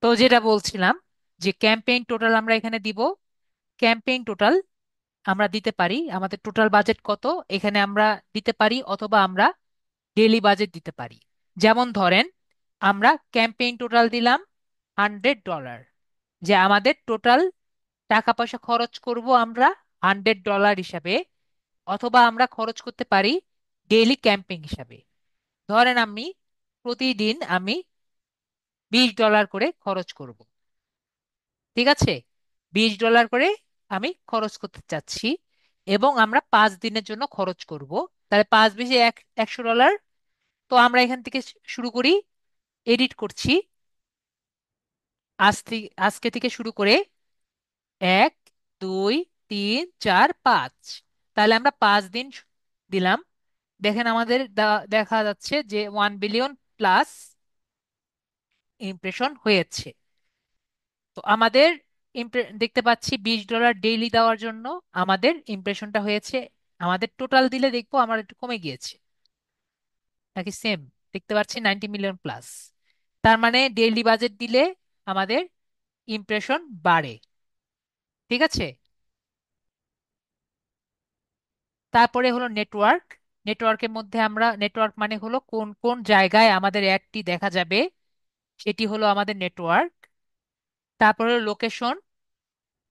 তো যেটা বলছিলাম, যে ক্যাম্পেইন টোটাল আমরা এখানে দিব। ক্যাম্পেইন টোটাল আমরা দিতে পারি, আমাদের টোটাল বাজেট কত এখানে আমরা দিতে পারি, অথবা আমরা ডেইলি বাজেট দিতে পারি। যেমন ধরেন, আমরা ক্যাম্পেইন টোটাল দিলাম $100, যে আমাদের টোটাল টাকা পয়সা খরচ করব আমরা $100 হিসাবে, অথবা আমরা খরচ করতে পারি ডেইলি ক্যাম্পেইন হিসাবে। ধরেন আমি প্রতিদিন আমি $20 করে খরচ করব। ঠিক আছে, $20 করে আমি খরচ করতে চাচ্ছি, এবং আমরা 5 দিনের জন্য খরচ করব। তাহলে 5 × 20 $100। তো আমরা এখান থেকে শুরু করি, এডিট করছি, আজকে থেকে শুরু করে 1, 2, 3, 4, 5। তাহলে আমরা 5 দিন দিলাম। দেখেন আমাদের দেখা যাচ্ছে যে 1 বিলিয়ন প্লাস ইমপ্রেশন হয়েছে। তো আমাদের দেখতে পাচ্ছি $20 ডেইলি দেওয়ার জন্য আমাদের ইমপ্রেশনটা হয়েছে, আমাদের টোটাল দিলে দেখবো আমার একটু কমে গিয়েছে নাকি সেম। দেখতে পাচ্ছি 90 মিলিয়ন প্লাস। তার মানে ডেইলি বাজেট দিলে আমাদের ইমপ্রেশন বাড়ে। ঠিক আছে, তারপরে হলো নেটওয়ার্ক। নেটওয়ার্কের মধ্যে আমরা, নেটওয়ার্ক মানে হলো কোন কোন জায়গায় আমাদের অ্যাডটি দেখা যাবে, সেটি হলো আমাদের নেটওয়ার্ক। তারপরে লোকেশন।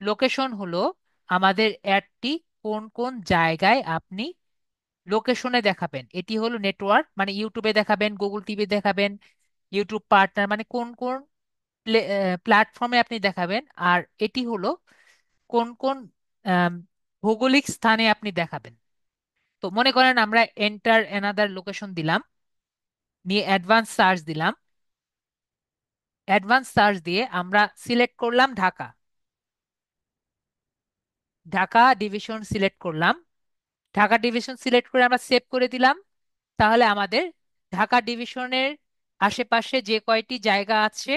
লোকেশন হলো আমাদের অ্যাডটি কোন কোন জায়গায় আপনি লোকেশনে দেখাবেন, এটি হলো নেটওয়ার্ক। মানে ইউটিউবে দেখাবেন, গুগল টিভি দেখাবেন, ইউটিউব পার্টনার, মানে কোন কোন প্ল্যাটফর্মে আপনি দেখাবেন। আর এটি হলো কোন কোন আম, ভৌগোলিক স্থানে আপনি দেখাবেন। তো মনে করেন আমরা এন্টার অ্যানাদার লোকেশন দিলাম, নিয়ে অ্যাডভান্স সার্চ দিলাম। অ্যাডভান্স সার্চ দিয়ে আমরা সিলেক্ট করলাম ঢাকা। ঢাকা ডিভিশন সিলেক্ট করলাম। ঢাকা ডিভিশন সিলেক্ট করে আমরা সেভ করে দিলাম। তাহলে আমাদের ঢাকা ডিভিশনের আশেপাশে যে কয়টি জায়গা আছে,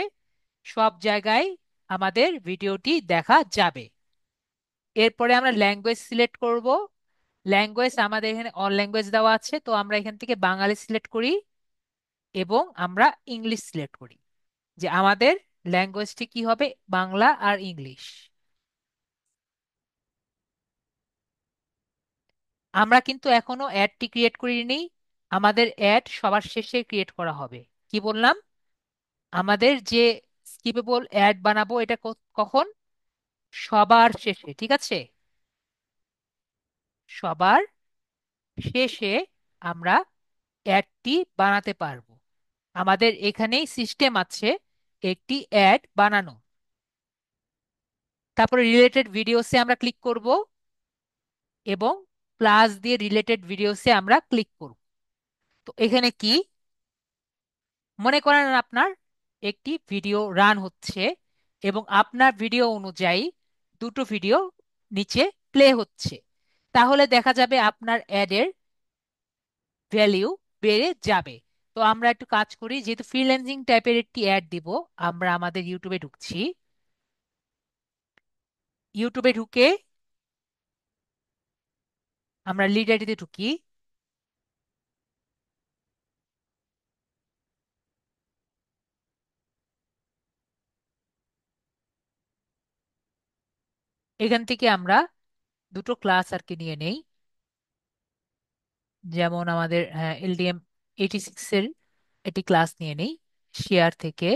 সব জায়গায় আমাদের ভিডিওটি দেখা যাবে। এরপরে আমরা ল্যাঙ্গুয়েজ সিলেক্ট করব। ল্যাঙ্গুয়েজ আমাদের এখানে অল ল্যাঙ্গুয়েজ দেওয়া আছে, তো আমরা এখান থেকে বাঙালি সিলেক্ট করি, এবং আমরা ইংলিশ সিলেক্ট করি, যে আমাদের ল্যাঙ্গুয়েজটি কি হবে, বাংলা আর ইংলিশ। আমরা কিন্তু এখনো অ্যাডটি ক্রিয়েট করিনি, আমাদের অ্যাড সবার শেষে ক্রিয়েট করা হবে। কি বললাম? আমাদের যে স্কিপেবল অ্যাড বানাবো এটা কখন? সবার শেষে। ঠিক আছে, সবার শেষে আমরা অ্যাডটি বানাতে পারবো। আমাদের এখানেই সিস্টেম আছে একটি অ্যাড বানানো। তারপরে রিলেটেড ভিডিওসে আমরা ক্লিক করব এবং প্লাস দিয়ে রিলেটেড ভিডিওসে আমরা ক্লিক করব। তো এখানে কি, মনে করেন আপনার একটি ভিডিও রান হচ্ছে এবং আপনার ভিডিও অনুযায়ী দুটো ভিডিও নিচে প্লে হচ্ছে, তাহলে দেখা যাবে আপনার অ্যাডের ভ্যালিউ বেড়ে যাবে। তো আমরা একটু কাজ করি, যেহেতু ফ্রিল্যান্সিং টাইপের একটি অ্যাড দিব, আমরা আমাদের ইউটিউবে ঢুকছি। ইউটিউবে ঢুকে আমরা লিড আইডিতে ঢুকি। এখান থেকে আমরা দুটো ক্লাস আর কি নিয়ে নেই। যেমন আমাদের এলডিএম 86 এর একটি ক্লাস নিয়ে নেই শেয়ার থেকে।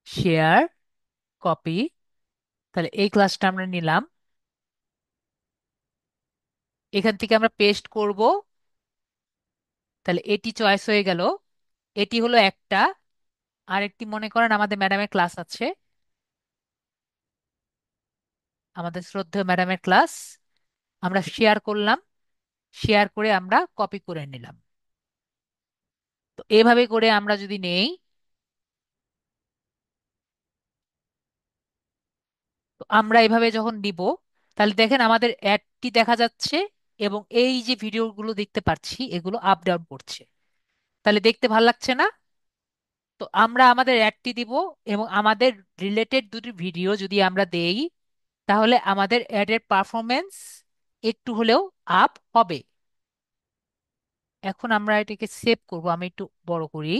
শেয়ার, কপি, তাহলে এই ক্লাসটা আমরা নিলাম। এখান থেকে আমরা পেস্ট করব, তাহলে এটি চয়েস হয়ে গেল। এটি হলো একটা। আরেকটি মনে করেন আমাদের ম্যাডামের ক্লাস আছে, আমাদের শ্রদ্ধেয় ম্যাডামের ক্লাস, আমরা শেয়ার করলাম। শেয়ার করে আমরা কপি করে নিলাম। তো এভাবে করে আমরা যদি নেই, তো আমরা এভাবে যখন দিব, তাহলে দেখেন আমাদের অ্যাডটি দেখা যাচ্ছে এবং এই যে ভিডিওগুলো দেখতে পাচ্ছি এগুলো আপ ডাউন করছে। তাহলে দেখতে ভালো লাগছে না? তো আমরা আমাদের অ্যাডটি দিব এবং আমাদের রিলেটেড দুটি ভিডিও যদি আমরা দেই, তাহলে আমাদের অ্যাডের পারফরমেন্স একটু হলেও আপ হবে। এখন আমরা এটাকে সেভ করব, আমি একটু বড় করি।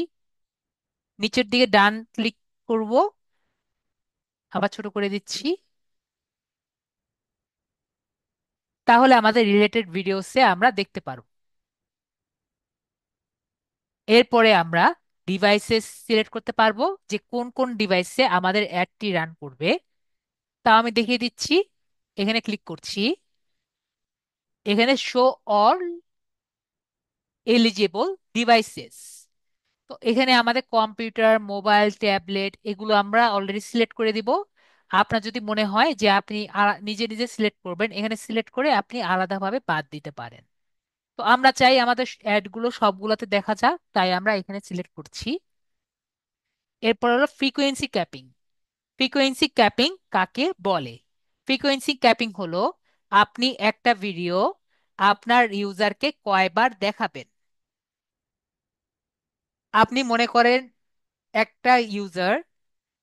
নিচের দিকে ডান ক্লিক করব, আবার ছোট করে দিচ্ছি। তাহলে আমাদের রিলেটেড ভিডিওসে আমরা দেখতে পারবো। এরপরে আমরা ডিভাইসে সিলেক্ট করতে পারবো যে কোন কোন ডিভাইসে আমাদের অ্যাডটি রান করবে। তা আমি দেখিয়ে দিচ্ছি। এখানে ক্লিক করছি, এখানে শো অল এলিজিবল ডিভাইসেস। তো এখানে আমাদের কম্পিউটার, মোবাইল, ট্যাবলেট এগুলো আমরা অলরেডি সিলেক্ট করে দিব। আপনার যদি মনে হয় যে আপনি নিজে নিজে সিলেক্ট করবেন, এখানে সিলেক্ট করে আপনি আলাদাভাবে বাদ দিতে পারেন। তো আমরা চাই আমাদের অ্যাডগুলো সবগুলোতে দেখা যাক, তাই আমরা এখানে সিলেক্ট করছি। এরপর হলো ফ্রিকোয়েন্সি ক্যাপিং। ফ্রিকোয়েন্সি ক্যাপিং কাকে বলে? ফ্রিকোয়েন্সি ক্যাপিং হলো আপনি একটা ভিডিও আপনার ইউজারকে কয়বার দেখাবেন। আপনি মনে করেন একটা ইউজার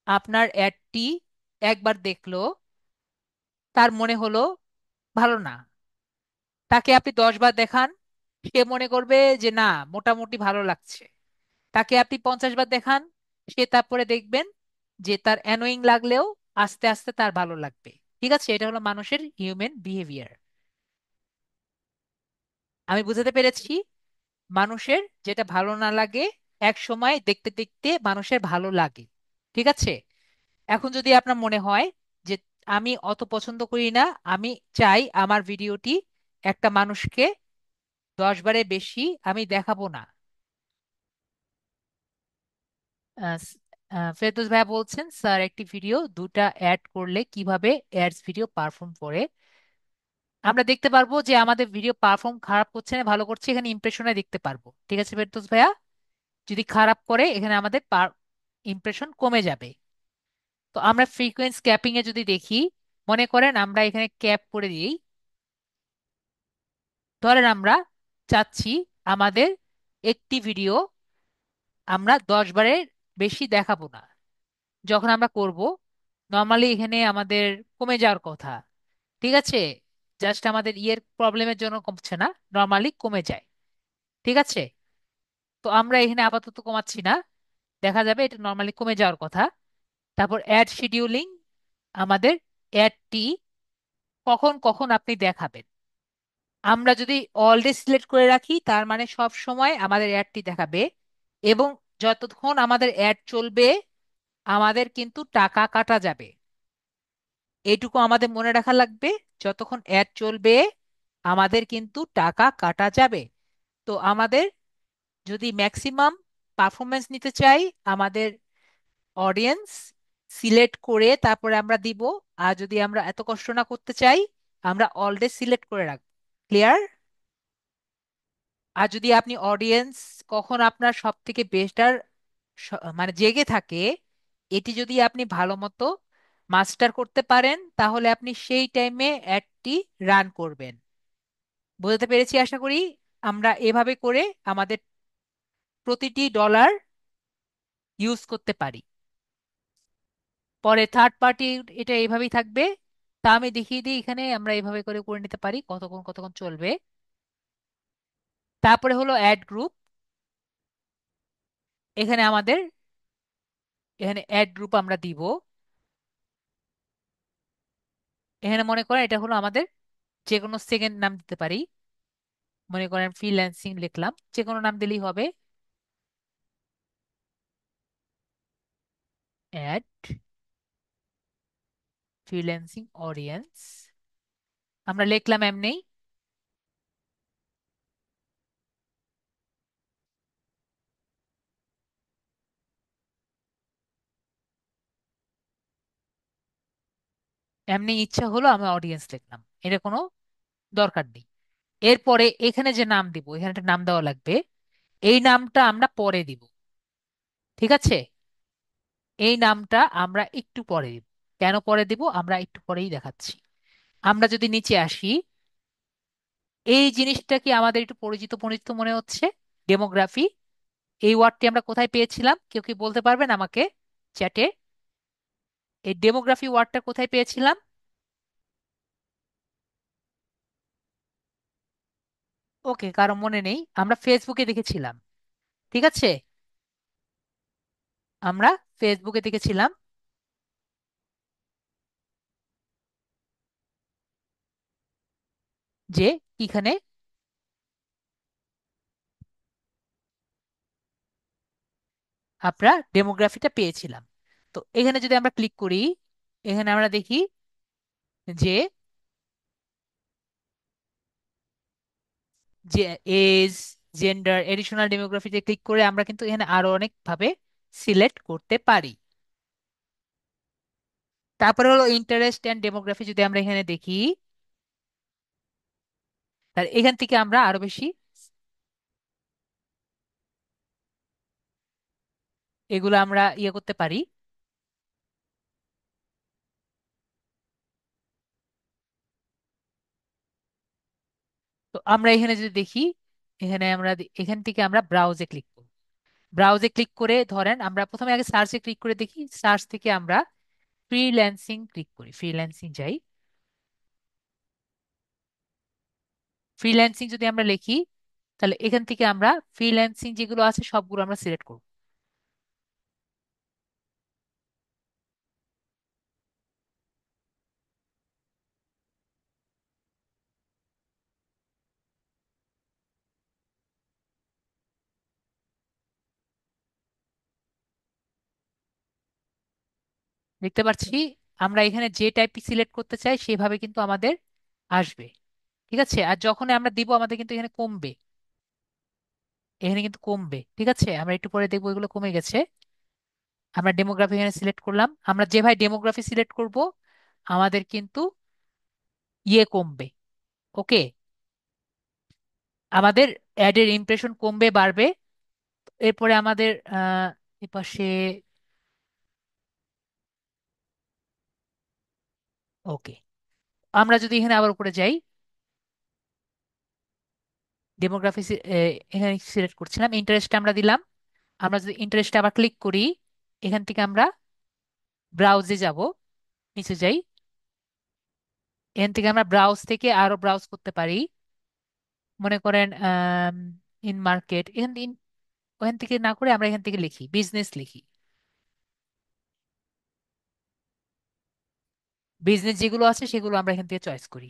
আপনার অ্যাডটি একবার দেখলো, তার মনে হলো ভালো না, তাকে আপনি 10 বার দেখান, সে মনে করবে যে না, মোটামুটি ভালো লাগছে। তাকে আপনি 50 বার দেখান, সে তারপরে দেখবেন যে তার অ্যানোয়িং লাগলেও আস্তে আস্তে তার ভালো লাগবে। ঠিক আছে, এটা হলো মানুষের হিউম্যান বিহেভিয়ার। আমি বুঝাতে পেরেছি? মানুষের যেটা ভালো না লাগে এক সময় দেখতে দেখতে মানুষের ভালো লাগে। ঠিক আছে, এখন যদি আপনার মনে হয় যে আমি অত পছন্দ করি না, আমি চাই আমার ভিডিওটি একটা মানুষকে 10 বারের বেশি আমি দেখাবো না। ফেরদৌস ভাইয়া বলছেন, স্যার একটি ভিডিও দুটা অ্যাড করলে কিভাবে অ্যাডস ভিডিও পারফর্ম করে? আমরা দেখতে পারবো যে আমাদের ভিডিও পারফর্ম খারাপ করছে না ভালো করছে, এখানে ইমপ্রেশনে দেখতে পারবো। ঠিক আছে ফেরদৌস ভাইয়া, যদি খারাপ করে এখানে আমাদের ইমপ্রেশন কমে যাবে। তো আমরা ফ্রিকোয়েন্স ক্যাপিং এ যদি দেখি, মনে করেন আমরা এখানে ক্যাপ করে দিই। ধরেন আমরা চাচ্ছি আমাদের একটি ভিডিও আমরা 10 বারের বেশি দেখাবো না। যখন আমরা করব, নর্মালি এখানে আমাদের কমে যাওয়ার কথা। ঠিক আছে, জাস্ট আমাদের ইয়ের প্রবলেমের জন্য কমছে না, নর্মালি কমে যায়। ঠিক আছে, তো আমরা এখানে আপাতত কমাচ্ছি না, দেখা যাবে এটা নর্মালি কমে যাওয়ার কথা। তারপর অ্যাড শিডিউলিং, আমাদের অ্যাডটি কখন কখন আপনি দেখাবেন। আমরা যদি অলরেডি সিলেক্ট করে রাখি, তার মানে সব সময় আমাদের অ্যাডটি দেখাবে এবং যতক্ষণ আমাদের অ্যাড চলবে আমাদের কিন্তু টাকা কাটা যাবে। এইটুকু আমাদের মনে রাখা লাগবে, যতক্ষণ অ্যাড চলবে আমাদের কিন্তু টাকা কাটা যাবে। তো আমাদের যদি ম্যাক্সিমাম পারফরমেন্স নিতে চাই, আমাদের অডিয়েন্স সিলেক্ট করে তারপরে আমরা দিব। আর যদি আমরা এত কষ্ট না করতে চাই, আমরা অলরেডি সিলেক্ট করে রাখবো। ক্লিয়ার? আর যদি আপনি অডিয়েন্স কখন আপনার সব থেকে বেটার মানে জেগে থাকে, এটি যদি আপনি ভালো মতো মাস্টার করতে পারেন, তাহলে আপনি সেই টাইমে অ্যাডটি রান করবেন। বোঝাতে পেরেছি আশা করি। আমরা এভাবে করে আমাদের প্রতিটি ডলার ইউজ করতে পারি। পরে থার্ড পার্টি এটা এইভাবেই থাকবে। তা আমি দেখিয়ে দিই, এখানে আমরা এইভাবে করে করে নিতে পারি কতক্ষণ কতক্ষণ চলবে। তারপরে হলো অ্যাড গ্রুপ। এখানে আমাদের এখানে অ্যাড গ্রুপ আমরা দিব। এখানে মনে করেন এটা হলো আমাদের যে কোনো সেকেন্ড নাম দিতে পারি। মনে করেন ফ্রিল্যান্সিং লিখলাম, যে কোনো নাম দিলেই হবে। অ্যাড ফ্রিল্যান্সিং অডিয়েন্স আমরা লিখলাম এমনি। এমনি ইচ্ছা হলো আমি অডিয়েন্স লিখলাম, এটা কোনো দরকার নেই। এরপরে এখানে যে নাম দিব, এখানে একটা নাম দেওয়া লাগবে। এই নামটা আমরা পরে দিব। ঠিক আছে? এই নামটা আমরা একটু পরে দিব। কেন পরে দিব আমরা একটু পরেই দেখাচ্ছি। আমরা যদি নিচে আসি, এই জিনিসটা কি আমাদের একটু পরিচিত পরিচিত মনে হচ্ছে? ডেমোগ্রাফি, এই ওয়ার্ডটি আমরা কোথায় পেয়েছিলাম? কেউ কি বলতে পারবেন আমাকে চ্যাটে? এই ডেমোগ্রাফি ওয়ার্ডটা কোথায় পেয়েছিলাম? ওকে, কারো মনে নেই, আমরা ফেসবুকে দেখেছিলাম। ঠিক আছে, আমরা ফেসবুকে দেখেছিলাম যে এখানে আমরা ডেমোগ্রাফিটা পেয়েছিলাম। তো এখানে যদি আমরা ক্লিক করি, এখানে আমরা দেখি যে যে এজ, জেন্ডার, এডিশনাল ডেমোগ্রাফিতে ক্লিক করে আমরা কিন্তু এখানে আরো অনেক ভাবে সিলেক্ট করতে পারি। তারপরে হলো ইন্টারেস্ট এন্ড ডেমোগ্রাফি, যদি আমরা এখানে দেখি, তাহলে এখান থেকে আমরা আরো বেশি এগুলো আমরা ইয়ে করতে পারি। তো আমরা এখানে যদি দেখি, এখানে আমরা এখান থেকে আমরা ব্রাউজে ক্লিক করব। ব্রাউজে ক্লিক করে ধরেন আমরা প্রথমে আগে সার্চে ক্লিক করে দেখি, সার্চ থেকে আমরা ফ্রিল্যান্সিং ক্লিক করি, ফ্রিল্যান্সিং যাই। ফ্রিল্যান্সিং যদি আমরা লিখি, তাহলে এখান থেকে আমরা ফ্রিল্যান্সিং যেগুলো আছে সবগুলো আমরা সিলেক্ট করব। দেখতে পাচ্ছি আমরা এখানে যে টাইপ সিলেক্ট করতে চাই সেভাবে কিন্তু আমাদের আসবে। ঠিক আছে, আর যখন আমরা দিব আমাদের কিন্তু এখানে কমবে, এখানে কিন্তু কমবে। ঠিক আছে, আমরা একটু পরে দেখবো এগুলো কমে গেছে। আমরা ডেমোগ্রাফি এখানে সিলেক্ট করলাম, আমরা যে ভাই ডেমোগ্রাফি সিলেক্ট করব আমাদের কিন্তু ইয়ে কমবে। ওকে, আমাদের অ্যাডের ইমপ্রেশন কমবে বাড়বে। এরপরে আমাদের এপাশে, ওকে, আমরা যদি এখানে আবার উপরে যাই, ডেমোগ্রাফি এখানে সিলেক্ট করছিলাম, ইন্টারেস্ট আমরা দিলাম। আমরা যদি ইন্টারেস্ট আবার ক্লিক করি, এখান থেকে আমরা ব্রাউজে যাব, নিচে যাই। এখান থেকে আমরা ব্রাউজ থেকে আরো ব্রাউজ করতে পারি। মনে করেন ইন মার্কেট, ওখান থেকে না করে আমরা এখান থেকে লিখি বিজনেস, লিখি বিজনেস যেগুলো আছে সেগুলো আমরা এখান থেকে চয়েস করি।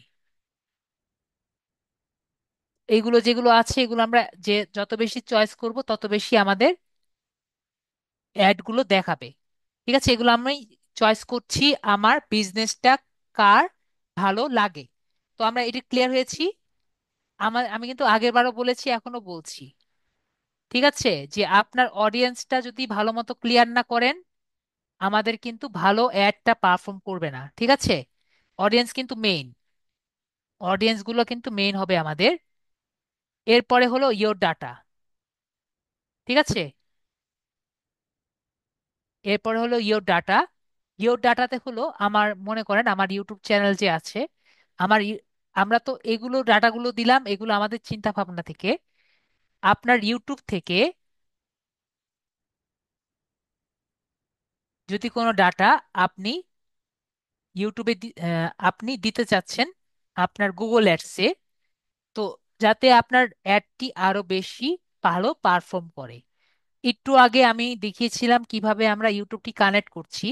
এইগুলো যেগুলো আছে এগুলো আমরা যে যত বেশি চয়েস করব তত বেশি আমাদের অ্যাড গুলো দেখাবে। ঠিক আছে, এগুলো আমি চয়েস করছি আমার বিজনেসটা কার ভালো লাগে। তো আমরা এটা ক্লিয়ার হয়েছি। আমি কিন্তু আগের বারও বলেছি, এখনো বলছি, ঠিক আছে, যে আপনার অডিয়েন্সটা যদি ভালো মতো ক্লিয়ার না করেন, আমাদের কিন্তু ভালো অ্যাডটা পারফর্ম করবে না, ঠিক আছে। অডিয়েন্স কিন্তু মেইন, অডিয়েন্স গুলো কিন্তু মেইন হবে আমাদের। এরপরে হলো ইয়োর ডাটা, ঠিক আছে। এরপরে হলো ইয়োর ডাটা। ইয়োর ডাটাতে হলো আমার, মনে করেন আমার ইউটিউব চ্যানেল যে আছে, আমার আমরা তো এগুলো ডাটাগুলো দিলাম, এগুলো আমাদের চিন্তা ভাবনা থেকে। আপনার ইউটিউব থেকে যদি কোনো ডাটা আপনি ইউটিউবে আপনি দিতে চাচ্ছেন আপনার গুগল অ্যাডসে, তো যাতে আপনার অ্যাডটি আরো বেশি ভালো পারফর্ম করে। একটু আগে আমি দেখিয়েছিলাম কিভাবে আমরা ইউটিউবটি কানেক্ট করছি,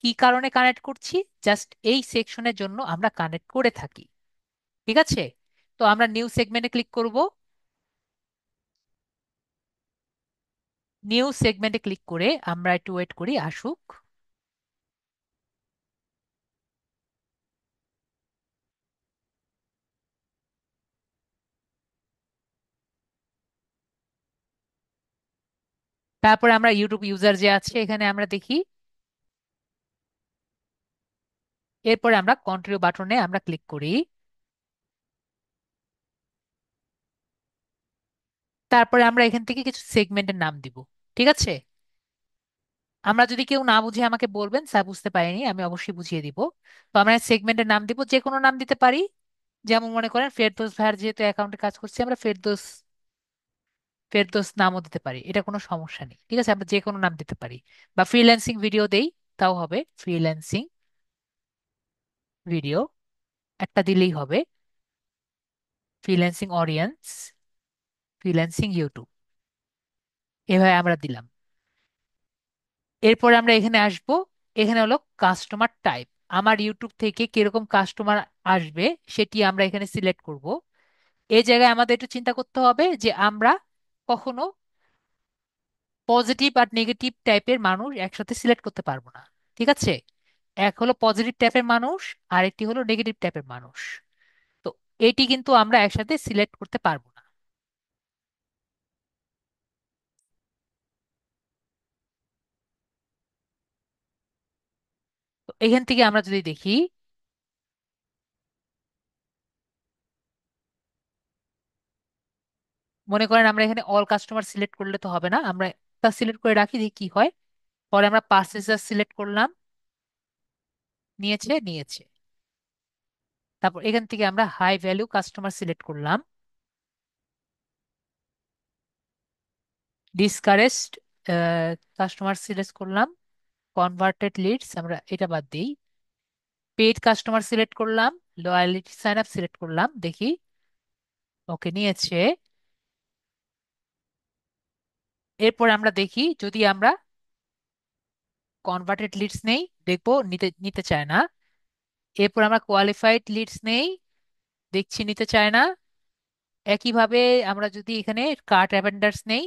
কি কারণে কানেক্ট করছি, জাস্ট এই সেকশনের জন্য আমরা কানেক্ট করে থাকি, ঠিক আছে। তো আমরা নিউ সেগমেন্টে ক্লিক করব। নিউ সেগমেন্টে ক্লিক করে আমরা একটু ওয়েট করি, আসুক। তারপরে আমরা ইউটিউব ইউজার যে আছে এখানে আমরা দেখি। এরপরে আমরা কন্টিনিউ বাটনে আমরা ক্লিক করি। তারপরে আমরা এখান থেকে কিছু সেগমেন্টের নাম দিব, ঠিক আছে। আমরা যদি কেউ না বুঝে আমাকে বলবেন স্যার বুঝতে পারিনি, আমি অবশ্যই বুঝিয়ে দিব। তো আমরা সেগমেন্টের নাম দিব, যে কোনো নাম দিতে পারি। যেমন মনে করেন ফেরদৌস ভাইয়ের যেহেতু অ্যাকাউন্টে কাজ করছি, আমরা ফেরদৌস ফেরদৌস নামও দিতে পারি, এটা কোনো সমস্যা নেই, ঠিক আছে। আমরা যে কোনো নাম দিতে পারি। বা ফ্রিল্যান্সিং ভিডিও দেই, তাও হবে, ফ্রিল্যান্সিং ভিডিও একটা দিলেই হবে। ফ্রিল্যান্সিং অডিয়েন্স, ফ্রিল্যান্সিং ইউটিউব, এভাবে আমরা দিলাম। এরপরে আমরা এখানে আসব। এখানে হলো কাস্টমার টাইপ, আমার ইউটিউব থেকে কিরকম কাস্টমার আসবে সেটি আমরা এখানে সিলেক্ট করব। এই জায়গায় আমাদের একটু চিন্তা করতে হবে যে আমরা কখনো পজিটিভ আর নেগেটিভ টাইপের মানুষ একসাথে সিলেক্ট করতে পারবো না, ঠিক আছে। এক হলো পজিটিভ টাইপের মানুষ, আর একটি হলো নেগেটিভ টাইপের মানুষ। তো এটি কিন্তু আমরা একসাথে সিলেক্ট করতে পারবো না। তো এখান থেকে আমরা যদি দেখি, মনে করেন আমরা এখানে অল কাস্টমার সিলেক্ট করলে তো হবে না, আমরা তা সিলেক্ট করে রাখি, দেখি কি হয়। পরে আমরা পার্সেসার সিলেক্ট করলাম, নিয়েছে নিয়েছে। তারপর এখান থেকে আমরা হাই ভ্যালু কাস্টমার সিলেক্ট করলাম, ডিসকারেজড কাস্টমার সিলেক্ট করলাম, কনভার্টেড লিডস আমরা এটা বাদ দিই, পেইড কাস্টমার সিলেক্ট করলাম, লয়ালিটি সাইন আপ সিলেক্ট করলাম, দেখি। ওকে, নিয়েছে। এরপর আমরা দেখি যদি আমরা কনভার্টেড লিডস নেই, দেখবো নিতে নিতে চায় না। এরপর আমরা কোয়ালিফাইড লিডস নেই, দেখছি নিতে চায় না। একইভাবে আমরা যদি এখানে কার্ট অ্যাভেন্ডার্স নেই,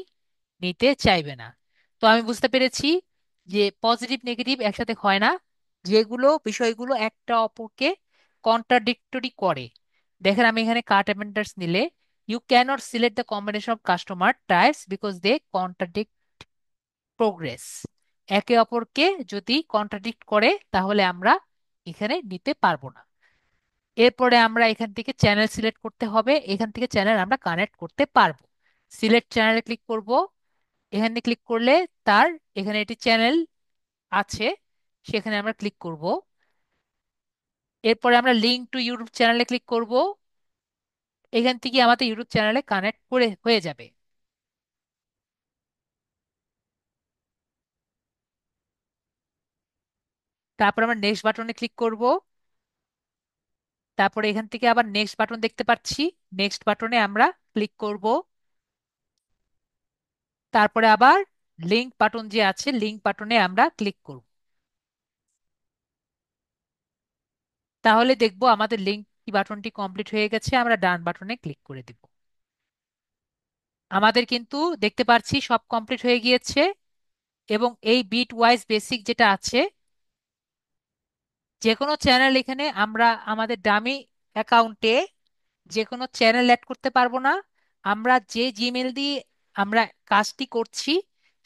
নিতে চাইবে না। তো আমি বুঝতে পেরেছি যে পজিটিভ নেগেটিভ একসাথে হয় না, যেগুলো বিষয়গুলো একটা অপরকে কন্ট্রাডিক্টরি করে। দেখেন আমি এখানে কার্ট অ্যাভেন্ডার্স নিলে, you cannot select the combination of customer types because they contradict progress. একে অপরকে যদি কন্ট্রাডিক্ট করে তাহলে আমরা এখানে নিতে পারবো না। এরপরে আমরা এখান থেকে চ্যানেল সিলেক্ট করতে হবে, এখান থেকে চ্যানেল আমরা কানেক্ট করতে পারবো। সিলেক্ট চ্যানেলে ক্লিক করব। এখানে ক্লিক করলে তার এখানে একটি চ্যানেল আছে, সেখানে আমরা ক্লিক করব। এরপরে আমরা লিঙ্ক টু ইউটিউব চ্যানেলে ক্লিক করব। এখান থেকে আমাদের ইউটিউব চ্যানেলে কানেক্ট করে হয়ে যাবে। তারপর আমরা নেক্সট বাটনে ক্লিক করব। তারপরে এখান থেকে আবার নেক্সট বাটন দেখতে পাচ্ছি, নেক্সট বাটনে আমরা ক্লিক করব। তারপরে আবার লিঙ্ক বাটন যে আছে, লিঙ্ক বাটনে আমরা ক্লিক করব। তাহলে দেখবো আমাদের লিঙ্ক বাটনটি কমপ্লিট হয়ে গেছে, আমরা ডান বাটনে ক্লিক করে দিব। আমাদের কিন্তু দেখতে পাচ্ছি সব কমপ্লিট হয়ে গিয়েছে। এবং এই বিট ওয়াইজ বেসিক যেটা আছে, যে কোনো চ্যানেল এখানে আমরা আমাদের ডামি অ্যাকাউন্টে যে কোনো চ্যানেল অ্যাড করতে পারবো না। আমরা যে জিমেল দিয়ে আমরা কাজটি করছি,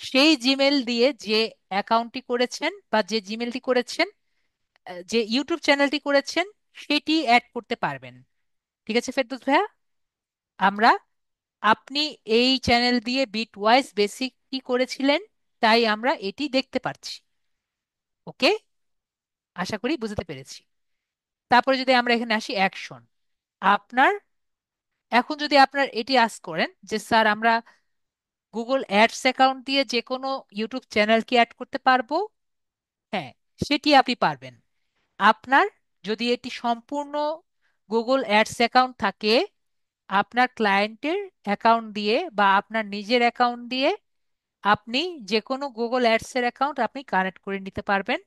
সেই জিমেল দিয়ে যে অ্যাকাউন্টটি করেছেন বা যে জিমেলটি করেছেন, যে ইউটিউব চ্যানেলটি করেছেন, সেটি অ্যাড করতে পারবেন। ঠিক আছে ফেরদৌস ভাইয়া? আমরা আপনি এই চ্যানেল দিয়ে বিট ওয়াইজ বেসিক কি করেছিলেন, তাই আমরা এটি দেখতে পাচ্ছি। ওকে, আশা করি বুঝতে পেরেছি। তারপরে যদি আমরা এখানে আসি অ্যাকশন, আপনার এখন যদি আপনার এটি আস্ক করেন যে স্যার আমরা গুগল অ্যাডস অ্যাকাউন্ট দিয়ে যে কোনো ইউটিউব চ্যানেল কি অ্যাড করতে পারবো? হ্যাঁ, সেটি আপনি পারবেন। আপনার যদি এটি সম্পূর্ণ গুগল অ্যাডস অ্যাকাউন্ট থাকে, আপনার ক্লায়েন্টের অ্যাকাউন্ট দিয়ে বা আপনার নিজের অ্যাকাউন্ট দিয়ে আপনি যে কোনো গুগল অ্যাডস এর অ্যাকাউন্ট আপনি কানেক্ট করে নিতে পারবেন।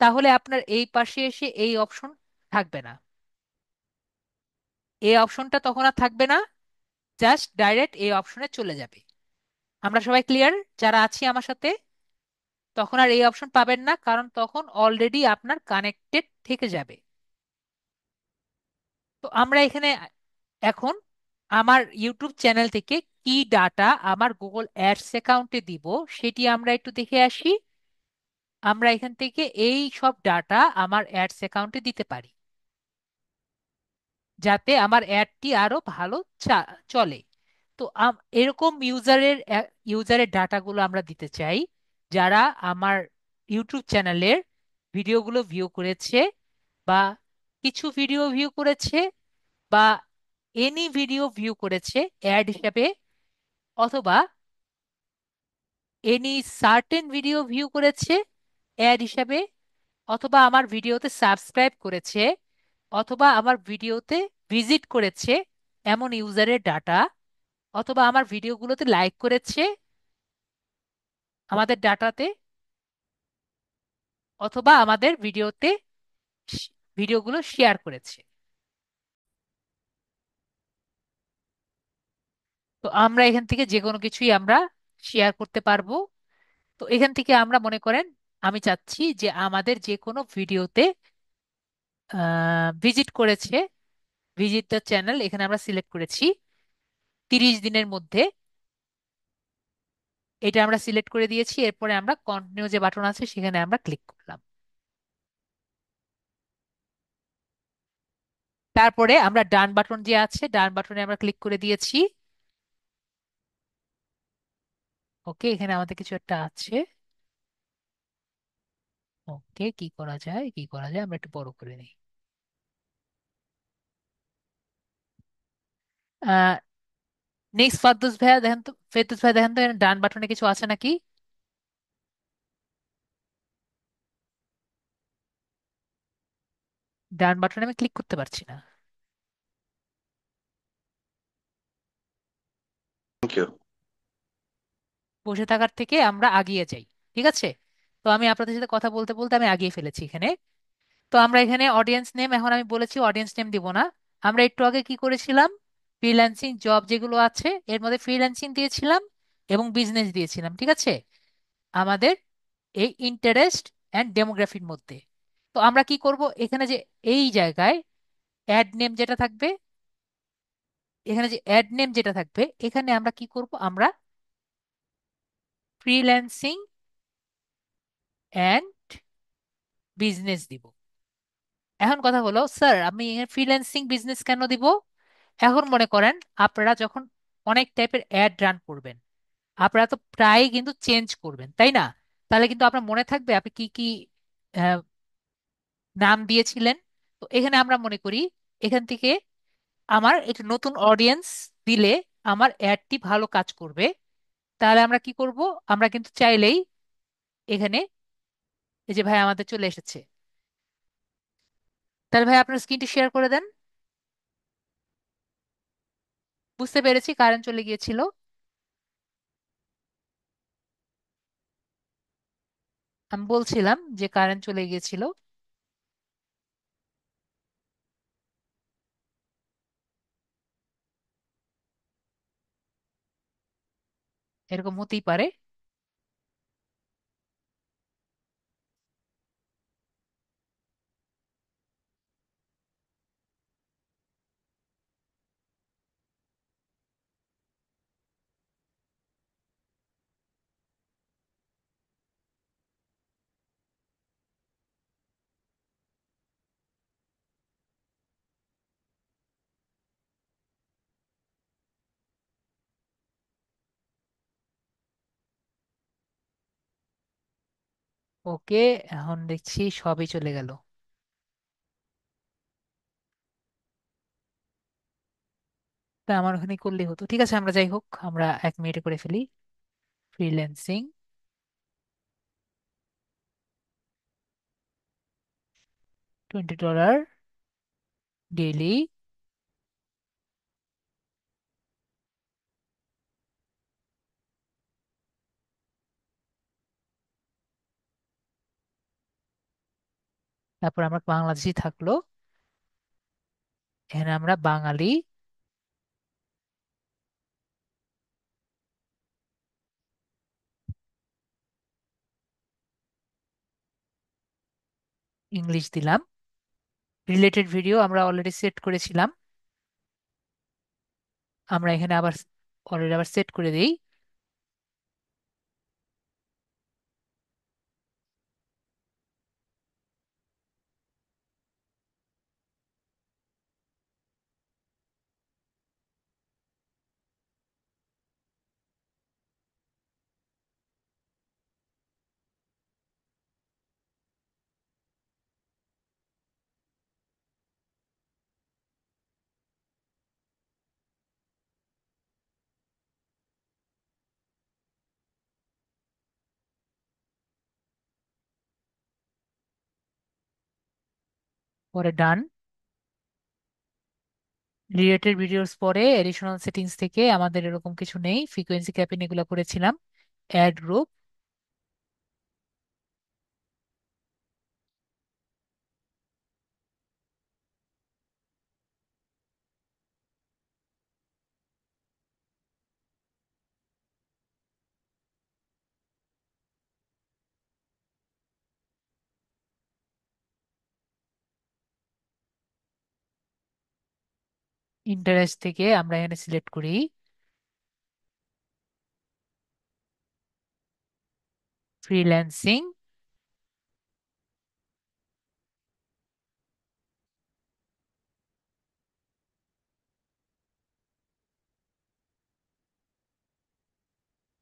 তাহলে আপনার এই পাশে এসে এই অপশন থাকবে না, এই অপশনটা তখন আর থাকবে না, জাস্ট ডাইরেক্ট এই অপশনে চলে যাবে। আমরা সবাই ক্লিয়ার যারা আছি আমার সাথে? তখন আর এই অপশন পাবেন না, কারণ তখন অলরেডি আপনার কানেক্টেড থেকে যাবে। তো আমরা এখানে এখন আমার ইউটিউব চ্যানেল থেকে কি ডাটা আমার গুগল অ্যাডস অ্যাকাউন্টে দিব, সেটি আমরা একটু দেখে আসি। আমরা এখান থেকে এই সব ডাটা আমার অ্যাডস অ্যাকাউন্টে দিতে পারি, যাতে আমার অ্যাডটি আরো ভালো চলে। তো এরকম ইউজারের ডাটাগুলো আমরা দিতে চাই, যারা আমার ইউটিউব চ্যানেলের ভিডিওগুলো ভিউ করেছে, বা কিছু ভিডিও ভিউ করেছে, বা এনি ভিডিও ভিউ করেছে অ্যাড হিসাবে, অথবা এনি সার্টেন ভিডিও ভিউ করেছে অ্যাড হিসাবে, অথবা আমার ভিডিওতে সাবস্ক্রাইব করেছে, অথবা আমার ভিডিওতে ভিজিট করেছে এমন ইউজারের ডাটা, অথবা আমার ভিডিওগুলোতে লাইক করেছে আমাদের ডাটাতে, অথবা আমাদের ভিডিওতে শ- ভিডিওগুলো শেয়ার করেছে। তো আমরা এখান থেকে যে কোনো কিছুই আমরা শেয়ার করতে পারবো। তো এখান থেকে আমরা মনে করেন আমি চাচ্ছি যে আমাদের যে কোনো ভিডিওতে ভিজিট করেছে, ভিজিট দ্য চ্যানেল এখানে আমরা সিলেক্ট করেছি 30 দিনের মধ্যে, এটা আমরা সিলেক্ট করে দিয়েছি। এরপরে আমরা কন্টিনিউ যে বাটন আছে সেখানে আমরা ক্লিক করলাম। তারপরে আমরা ডান বাটন যে আছে ডান বাটনে আমরা ক্লিক করে দিয়েছি। ওকে, এখানে আমাদের কিছু একটা আছে। ওকে, কি করা যায়, কি করা যায়, আমরা একটু বড় করে নিই। আহ নেক্সট ফারদুস ভাইয়া দেখেন তো, ফেরদুস ভাই দেখেন তো এখানে ডান বাটনে কিছু আছে নাকি? ডান বাটনে আমি ক্লিক করতে পারছি না। Thank you. বসে থাকার থেকে আমরা আগিয়ে যাই। ঠিক আছে, তো আমি আপনাদের সাথে কথা বলতে বলতে আমি আগিয়ে ফেলেছি এখানে। তো আমরা এখানে অডিয়েন্স নেম, এখন আমি বলেছি অডিয়েন্স নেম দিব না। আমরা একটু আগে কি করেছিলাম, ফ্রিল্যান্সিং জব যেগুলো আছে এর মধ্যে ফ্রিল্যান্সিং দিয়েছিলাম এবং বিজনেস দিয়েছিলাম। ঠিক আছে, আমাদের এই ইন্টারেস্ট অ্যান্ড ডেমোগ্রাফির মধ্যে। তো আমরা কি করব, এখানে যে এই জায়গায় অ্যাড নেম যেটা থাকবে, এখানে যে অ্যাড নেম যেটা থাকবে, এখানে আমরা কি করব, আমরা ফ্রিল্যান্সিং অ্যান্ড বিজনেস দিব। এখন কথা হলো স্যার আমি এখানে ফ্রিল্যান্সিং বিজনেস কেন দিব? এখন মনে করেন আপনারা যখন অনেক টাইপের অ্যাড রান করবেন, আপনারা তো প্রায়ই কিন্তু চেঞ্জ করবেন, তাই না? তাহলে কিন্তু আপনার মনে থাকবে আপনি কি কি আহ, নাম দিয়েছিলেন। তো এখানে আমরা মনে করি এখান থেকে আমার একটা নতুন অডিয়েন্স দিলে আমার অ্যাডটি ভালো কাজ করবে। তাহলে আমরা কি করব, আমরা কিন্তু চাইলেই এখানে, এই যে ভাই আমাদের চলে এসেছে, তাহলে ভাই আপনার স্ক্রিনটি শেয়ার করে দেন। বুঝতে পেরেছি কারেন্ট চলে গিয়েছিল। আমি বলছিলাম যে কারেন্ট চলে গিয়েছিল। এরকম হতেই পারে। ওকে, এখন দেখছি সবই চলে গেল। তা আমার ওখানে করলেই হতো, ঠিক আছে, আমরা যাই হোক, আমরা 1 মিনিটে করে ফেলি। Freelancing, $20 daily. তারপর আমরা বাংলাদেশি থাকলো, এখানে আমরা বাঙালি, ইংলিশ দিলাম। রিলেটেড ভিডিও আমরা অলরেডি সেট করেছিলাম, আমরা এখানে আবার অলরেডি আবার সেট করে দিই। পরে ডান। রিলেটেড ভিডিওস পরে এডিশনাল সেটিংস থেকে আমাদের এরকম কিছু নেই, ফ্রিকোয়েন্সি ক্যাপিং এগুলো করেছিলাম। অ্যাড গ্রুপ, ইন্টারেস্ট থেকে আমরা এখানে সিলেক্ট করি ফ্রিল্যান্সিং,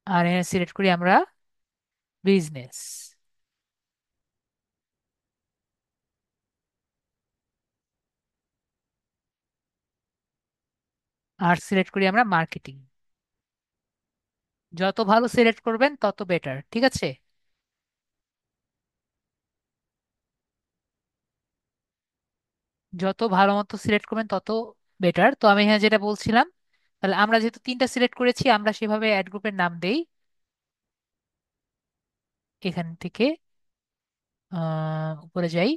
আর এখানে সিলেক্ট করি আমরা বিজনেস, আর সিলেক্ট করি আমরা মার্কেটিং। যত ভালো সিলেক্ট করবেন তত বেটার, ঠিক আছে? যত ভালো মতো সিলেক্ট করবেন তত বেটার। তো আমি এখানে যেটা বলছিলাম, তাহলে আমরা যেহেতু তিনটা সিলেক্ট করেছি, আমরা সেভাবে অ্যাড গ্রুপের নাম দেই। এখান থেকে উপরে যাই,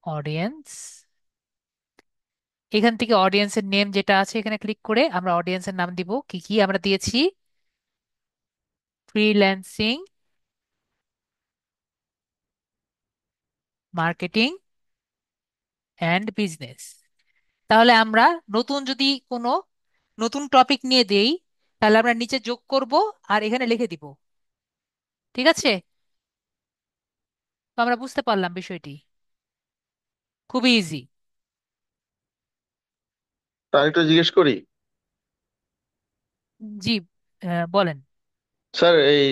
অডিয়েন্স, এখান থেকে অডিয়েন্সের নেম যেটা আছে এখানে ক্লিক করে আমরা অডিয়েন্সের নাম দিব। কি কি আমরা দিয়েছি? Freelancing, marketing and business. তাহলে আমরা নতুন যদি কোনো নতুন টপিক নিয়ে দেই, তাহলে আমরা নিচে যোগ করব আর এখানে লিখে দিব, ঠিক আছে? তো আমরা বুঝতে পারলাম বিষয়টি, খুবই ইজি। তার একটু জিজ্ঞেস করি। জি, বলেন। স্যার, এই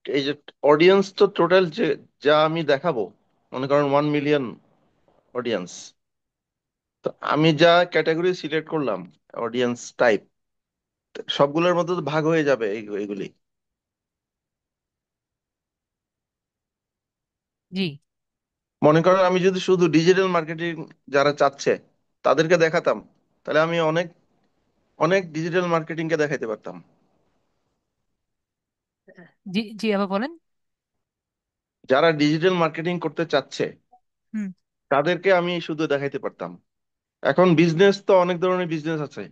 এই যে অডিয়েন্স তো টোটাল যে যা আমি দেখাবো, মনে করেন 1 মিলিয়ন অডিয়েন্স, তো আমি যা ক্যাটাগরি সিলেক্ট করলাম, অডিয়েন্স টাইপ, সবগুলোর মধ্যে তো ভাগ হয়ে যাবে এইগুলি। জি, মনে করেন আমি যদি শুধু ডিজিটাল মার্কেটিং যারা চাচ্ছে তাদেরকে দেখাতাম, তাহলে আমি অনেক অনেক ডিজিটাল মার্কেটিং কে দেখাইতে পারতাম। জি, জি, আবার বলেন। যারা ডিজিটাল মার্কেটিং করতে চাচ্ছে হুম। তাদেরকে আমি শুধু দেখাইতে পারতাম। এখন বিজনেস তো অনেক ধরনের বিজনেস আছে,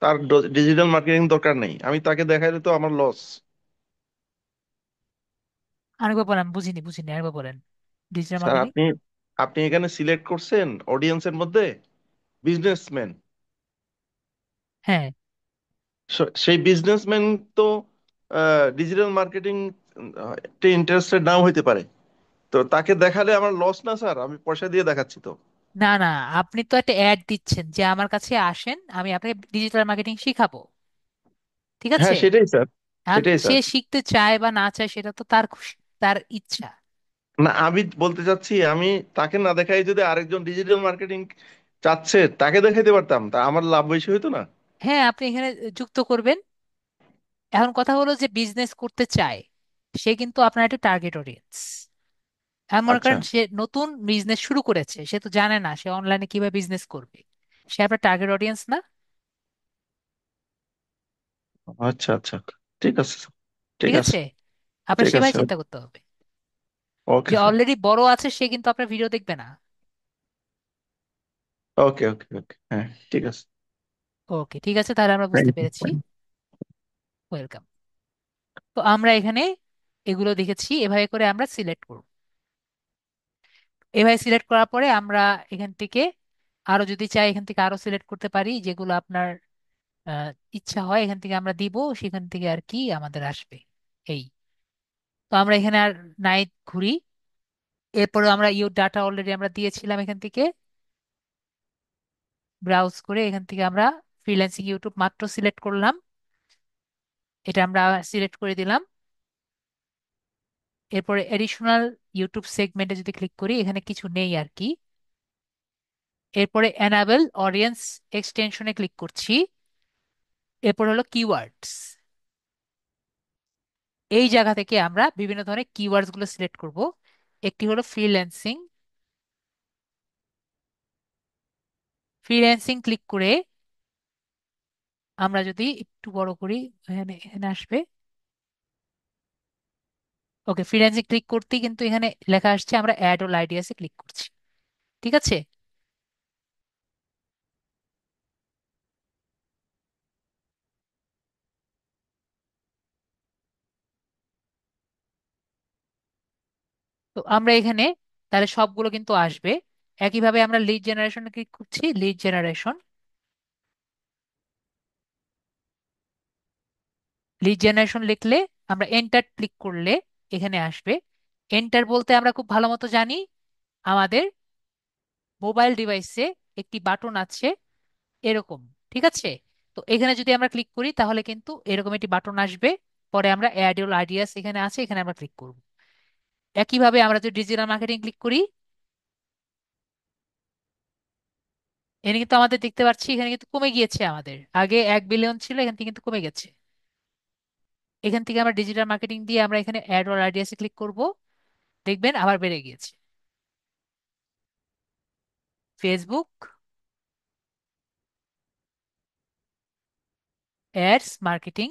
তার ডিজিটাল মার্কেটিং দরকার নেই, আমি তাকে দেখাইলে তো আমার লস। আরেকবার বলেন, বুঝিনি বুঝিনি, আরেকবার বলেন। Digital sir, marketing. আপনি আপনি এখানে সিলেক্ট করছেন অডিয়েন্সের মধ্যে বিজনেসম্যান। হ্যাঁ, সেই বিজনেসম্যান তো ডিজিটাল মার্কেটিং ইন্টারেস্টেড নাও হইতে পারে। তো তাকে দেখালে আমার লস না স্যার? আমি পয়সা দিয়ে দেখাচ্ছি তো। না না, আপনি তো একটা অ্যাড দিচ্ছেন যে আমার কাছে আসেন, আমি আপনাকে ডিজিটাল মার্কেটিং শিখাবো, ঠিক হ্যাঁ, আছে? সেটাই স্যার। আর সেটাই সে স্যার। শিখতে চায় বা না চায় সেটা তো তার খুশি, তার ইচ্ছা। না, আমি বলতে চাচ্ছি, আমি তাকে না দেখাই যদি আরেকজন ডিজিটাল মার্কেটিং চাচ্ছে তাকে দেখাইতে পারতাম, তা আমার লাভ বেশি হইতো না? হ্যাঁ, আপনি এখানে যুক্ত করবেন। এখন কথা হলো যে বিজনেস করতে চায়, সে কিন্তু আপনার একটা টার্গেট অডিয়েন্স। হ্যাঁ, মনে আচ্ছা করেন সে নতুন বিজনেস শুরু করেছে, সে তো জানে না সে অনলাইনে কিভাবে বিজনেস করবে, সে আপনার টার্গেট অডিয়েন্স না? আচ্ছা আচ্ছা, ঠিক আছে স্যার, ঠিক ঠিক আছে, আছে, আপনার ঠিক আছে। সেভাবে চিন্তা করতে হবে। ওকে যে স্যার। অলরেডি বড় আছে সে কিন্তু আপনার ভিডিও দেখবে না। ওকে ওকে ওকে, হ্যাঁ, ঠিক আছে। ওকে, ঠিক আছে, তাহলে আমরা বুঝতে থ্যাংক পেরেছি। ইউ। ওয়েলকাম। তো আমরা এখানে এগুলো দেখেছি, এভাবে করে আমরা সিলেক্ট করব। এভাবে সিলেক্ট করার পরে আমরা এখান থেকে আরো যদি চাই এখান থেকে আরো সিলেক্ট করতে পারি, যেগুলো আপনার আহ, ইচ্ছা হয় এখান থেকে আমরা দিব, সেখান থেকে আর কি আমাদের আসবে। এই, তো আমরা এখানে আর নাই ঘুরি। এরপরে আমরা ইউর ডাটা অলরেডি আমরা দিয়েছিলাম, এখান থেকে ব্রাউজ করে এখান থেকে আমরা ফ্রিল্যান্সিং ইউটিউব মাত্র সিলেক্ট করলাম, এটা আমরা সিলেক্ট করে দিলাম। এরপরে এডিশনাল ইউটিউব সেগমেন্টে যদি ক্লিক করি, এখানে কিছু নেই আর কি। এরপরে এনাবেল অডিয়েন্স এক্সটেনশনে ক্লিক করছি। এরপর হলো কিওয়ার্ডস। এই জায়গা থেকে আমরা বিভিন্ন ধরনের কিওয়ার্ডস গুলো সিলেক্ট করব। একটি হলো ফ্রিল্যান্সিং। ফ্রিল্যান্সিং ক্লিক করে আমরা যদি একটু বড় করি, এখানে এখানে আসবে। ওকে, ফ্রিল্যান্সিং ক্লিক করতেই কিন্তু এখানে লেখা আসছে, আমরা অ্যাড অল আইডিয়াসে ক্লিক করছি। ঠিক আছে। তো আমরা এখানে তাহলে সবগুলো কিন্তু আসবে। একইভাবে আমরা লিড জেনারেশনে ক্লিক করছি, লিড জেনারেশন। লিড জেনারেশন লিখলে আমরা এন্টার ক্লিক করলে এখানে আসবে। এন্টার বলতে আমরা খুব ভালো মতো জানি, আমাদের মোবাইল ডিভাইসে একটি বাটন আছে এরকম। ঠিক আছে। তো এখানে যদি আমরা ক্লিক করি তাহলে কিন্তু এরকম একটি বাটন আসবে। পরে আমরা অ্যাড ইওর আইডিয়াস এখানে আছে, এখানে আমরা ক্লিক করব। একইভাবে আমরা যদি ডিজিটাল মার্কেটিং ক্লিক করি, এখানে কিন্তু আমাদের দেখতে পাচ্ছি এখানে কিন্তু কমে গিয়েছে, আমাদের আগে 1 বিলিয়ন ছিল, এখান থেকে কিন্তু কমে গেছে। এখান থেকে আমরা ডিজিটাল মার্কেটিং দিয়ে আমরা এখানে অ্যাড অর আইডিয়াসে ক্লিক করব, দেখবেন আবার বেড়ে গিয়েছে। ফেসবুক অ্যাডস মার্কেটিং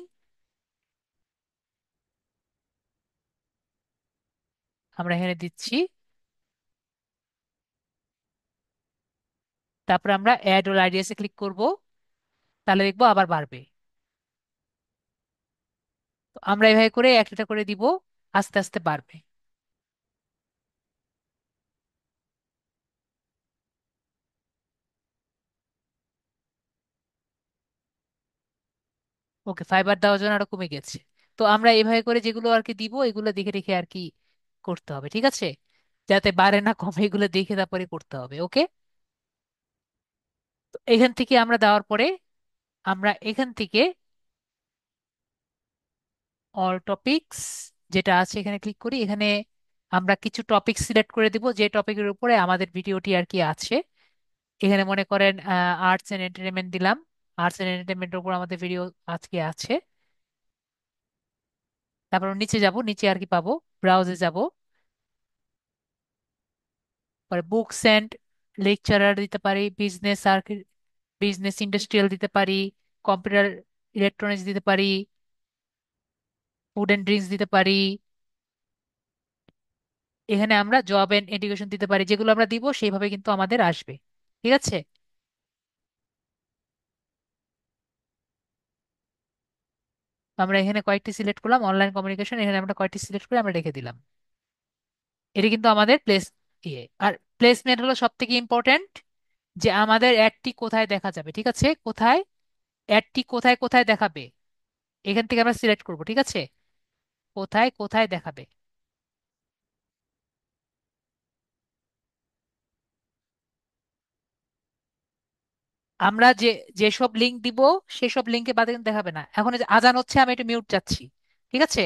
আমরা এখানে দিচ্ছি। তারপর আমরা অ্যাড অর আইডিয়াসে ক্লিক করব, তাহলে দেখবো আবার বাড়বে। তো আমরা এভাবে করে একটা করে দিব, আস্তে আস্তে বাড়বে। ওকে, ফাইবার দেওয়ার জন্য আরো কমে গেছে। তো আমরা এভাবে করে যেগুলো আর কি দিব, এগুলো দেখে দেখে আর কি করতে হবে। ঠিক আছে, যাতে বাড়ে না কমে এগুলো দেখে তারপরে করতে হবে। ওকে। তো এখান থেকে আমরা দেওয়ার পরে আমরা এখান থেকে অল টপিকস যেটা আছে এখানে ক্লিক করি। এখানে আমরা কিছু টপিক সিলেক্ট করে দিব, যে টপিকের উপরে আমাদের ভিডিওটি আর কি আছে। এখানে মনে করেন আর্টস এন্ড এন্টারটেনমেন্ট দিলাম। আর্টস এন্ড এন্টারটেনমেন্টের উপর আমাদের ভিডিও আজকে আছে। তারপর নিচে যাব, নিচে আর কি পাবো, ব্রাউজে যাব। পরে বুকস এন্ড লেকচারার দিতে পারি, বিজনেস আর বিজনেস ইন্ডাস্ট্রিয়াল দিতে পারি, কম্পিউটার ইলেকট্রনিক্স দিতে পারি, ফুড এন্ড ড্রিঙ্কস দিতে পারি। এখানে আমরা জব এন্ড এডুকেশন দিতে পারি, যেগুলো আমরা দিব সেইভাবে কিন্তু আমাদের আসবে। ঠিক আছে। আমরা এখানে কয়েকটি সিলেক্ট করলাম, অনলাইন কমিউনিকেশন, এখানে আমরা কয়েকটি সিলেক্ট করে আমরা রেখে দিলাম। এটা কিন্তু আমাদের প্লেস ইয়ে। আর প্লেসমেন্ট হলো সব থেকে ইম্পর্ট্যান্ট, যে আমাদের অ্যাডটি কোথায় দেখা যাবে। ঠিক আছে, কোথায় অ্যাডটি কোথায় কোথায় দেখাবে, এখান থেকে আমরা সিলেক্ট করব। ঠিক আছে, কোথায় কোথায় দেখাবে। আমরা যেসব লিঙ্ক দিব সেসব লিঙ্কে বাদে কিন্তু দেখাবে না। এখন এই যে আজান হচ্ছে, আমি একটু মিউট চাচ্ছি। ঠিক আছে?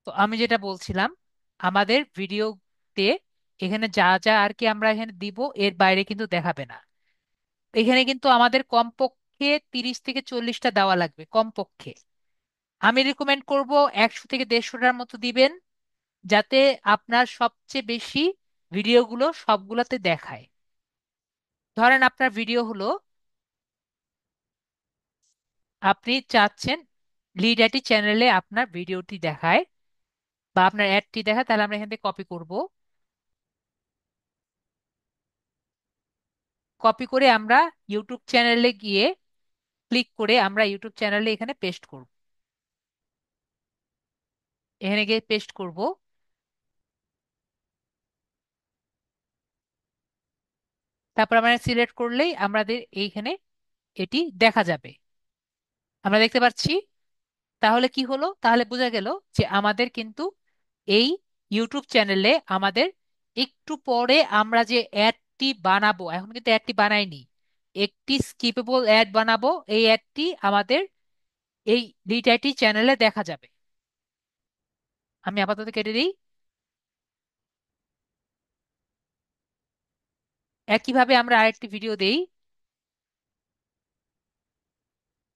তো আমি যেটা বলছিলাম, আমাদের ভিডিওতে এখানে যা যা আর কি আমরা এখানে দিব, এর বাইরে কিন্তু দেখাবে না। এখানে কিন্তু আমাদের কমপক্ষে 30 থেকে 40টা দেওয়া লাগবে কমপক্ষে। আমি রিকমেন্ড করব 100 থেকে 150টার মতো দিবেন, যাতে আপনার সবচেয়ে বেশি ভিডিওগুলো সবগুলোতে দেখায়। ধরেন আপনার ভিডিও হলো, আপনি চাচ্ছেন লিড আইটি চ্যানেলে আপনার ভিডিওটি দেখায় বা আপনার অ্যাডটি দেখায়, তাহলে আমরা এখান থেকে কপি করব। কপি করে আমরা ইউটিউব চ্যানেলে গিয়ে ক্লিক করে আমরা ইউটিউব চ্যানেলে এখানে পেস্ট করব। এখানে গিয়ে পেস্ট করব। তারপর আমরা সিলেক্ট করলেই আমাদের এইখানে এটি দেখা যাবে। আমরা দেখতে পাচ্ছি। তাহলে কি হলো? তাহলে বোঝা গেল যে আমাদের কিন্তু এই ইউটিউব চ্যানেলে আমাদের একটু পরে আমরা যে অ্যাডটি বানাবো, এখন কিন্তু অ্যাডটি বানাইনি, একটি স্কিপেবল অ্যাড বানাবো। এই অ্যাডটি আমাদের এই লিটাইটি চ্যানেলে দেখা যাবে। আমি আপাতত কেটে দিই। একইভাবে আমরা আরেকটি ভিডিও দেই।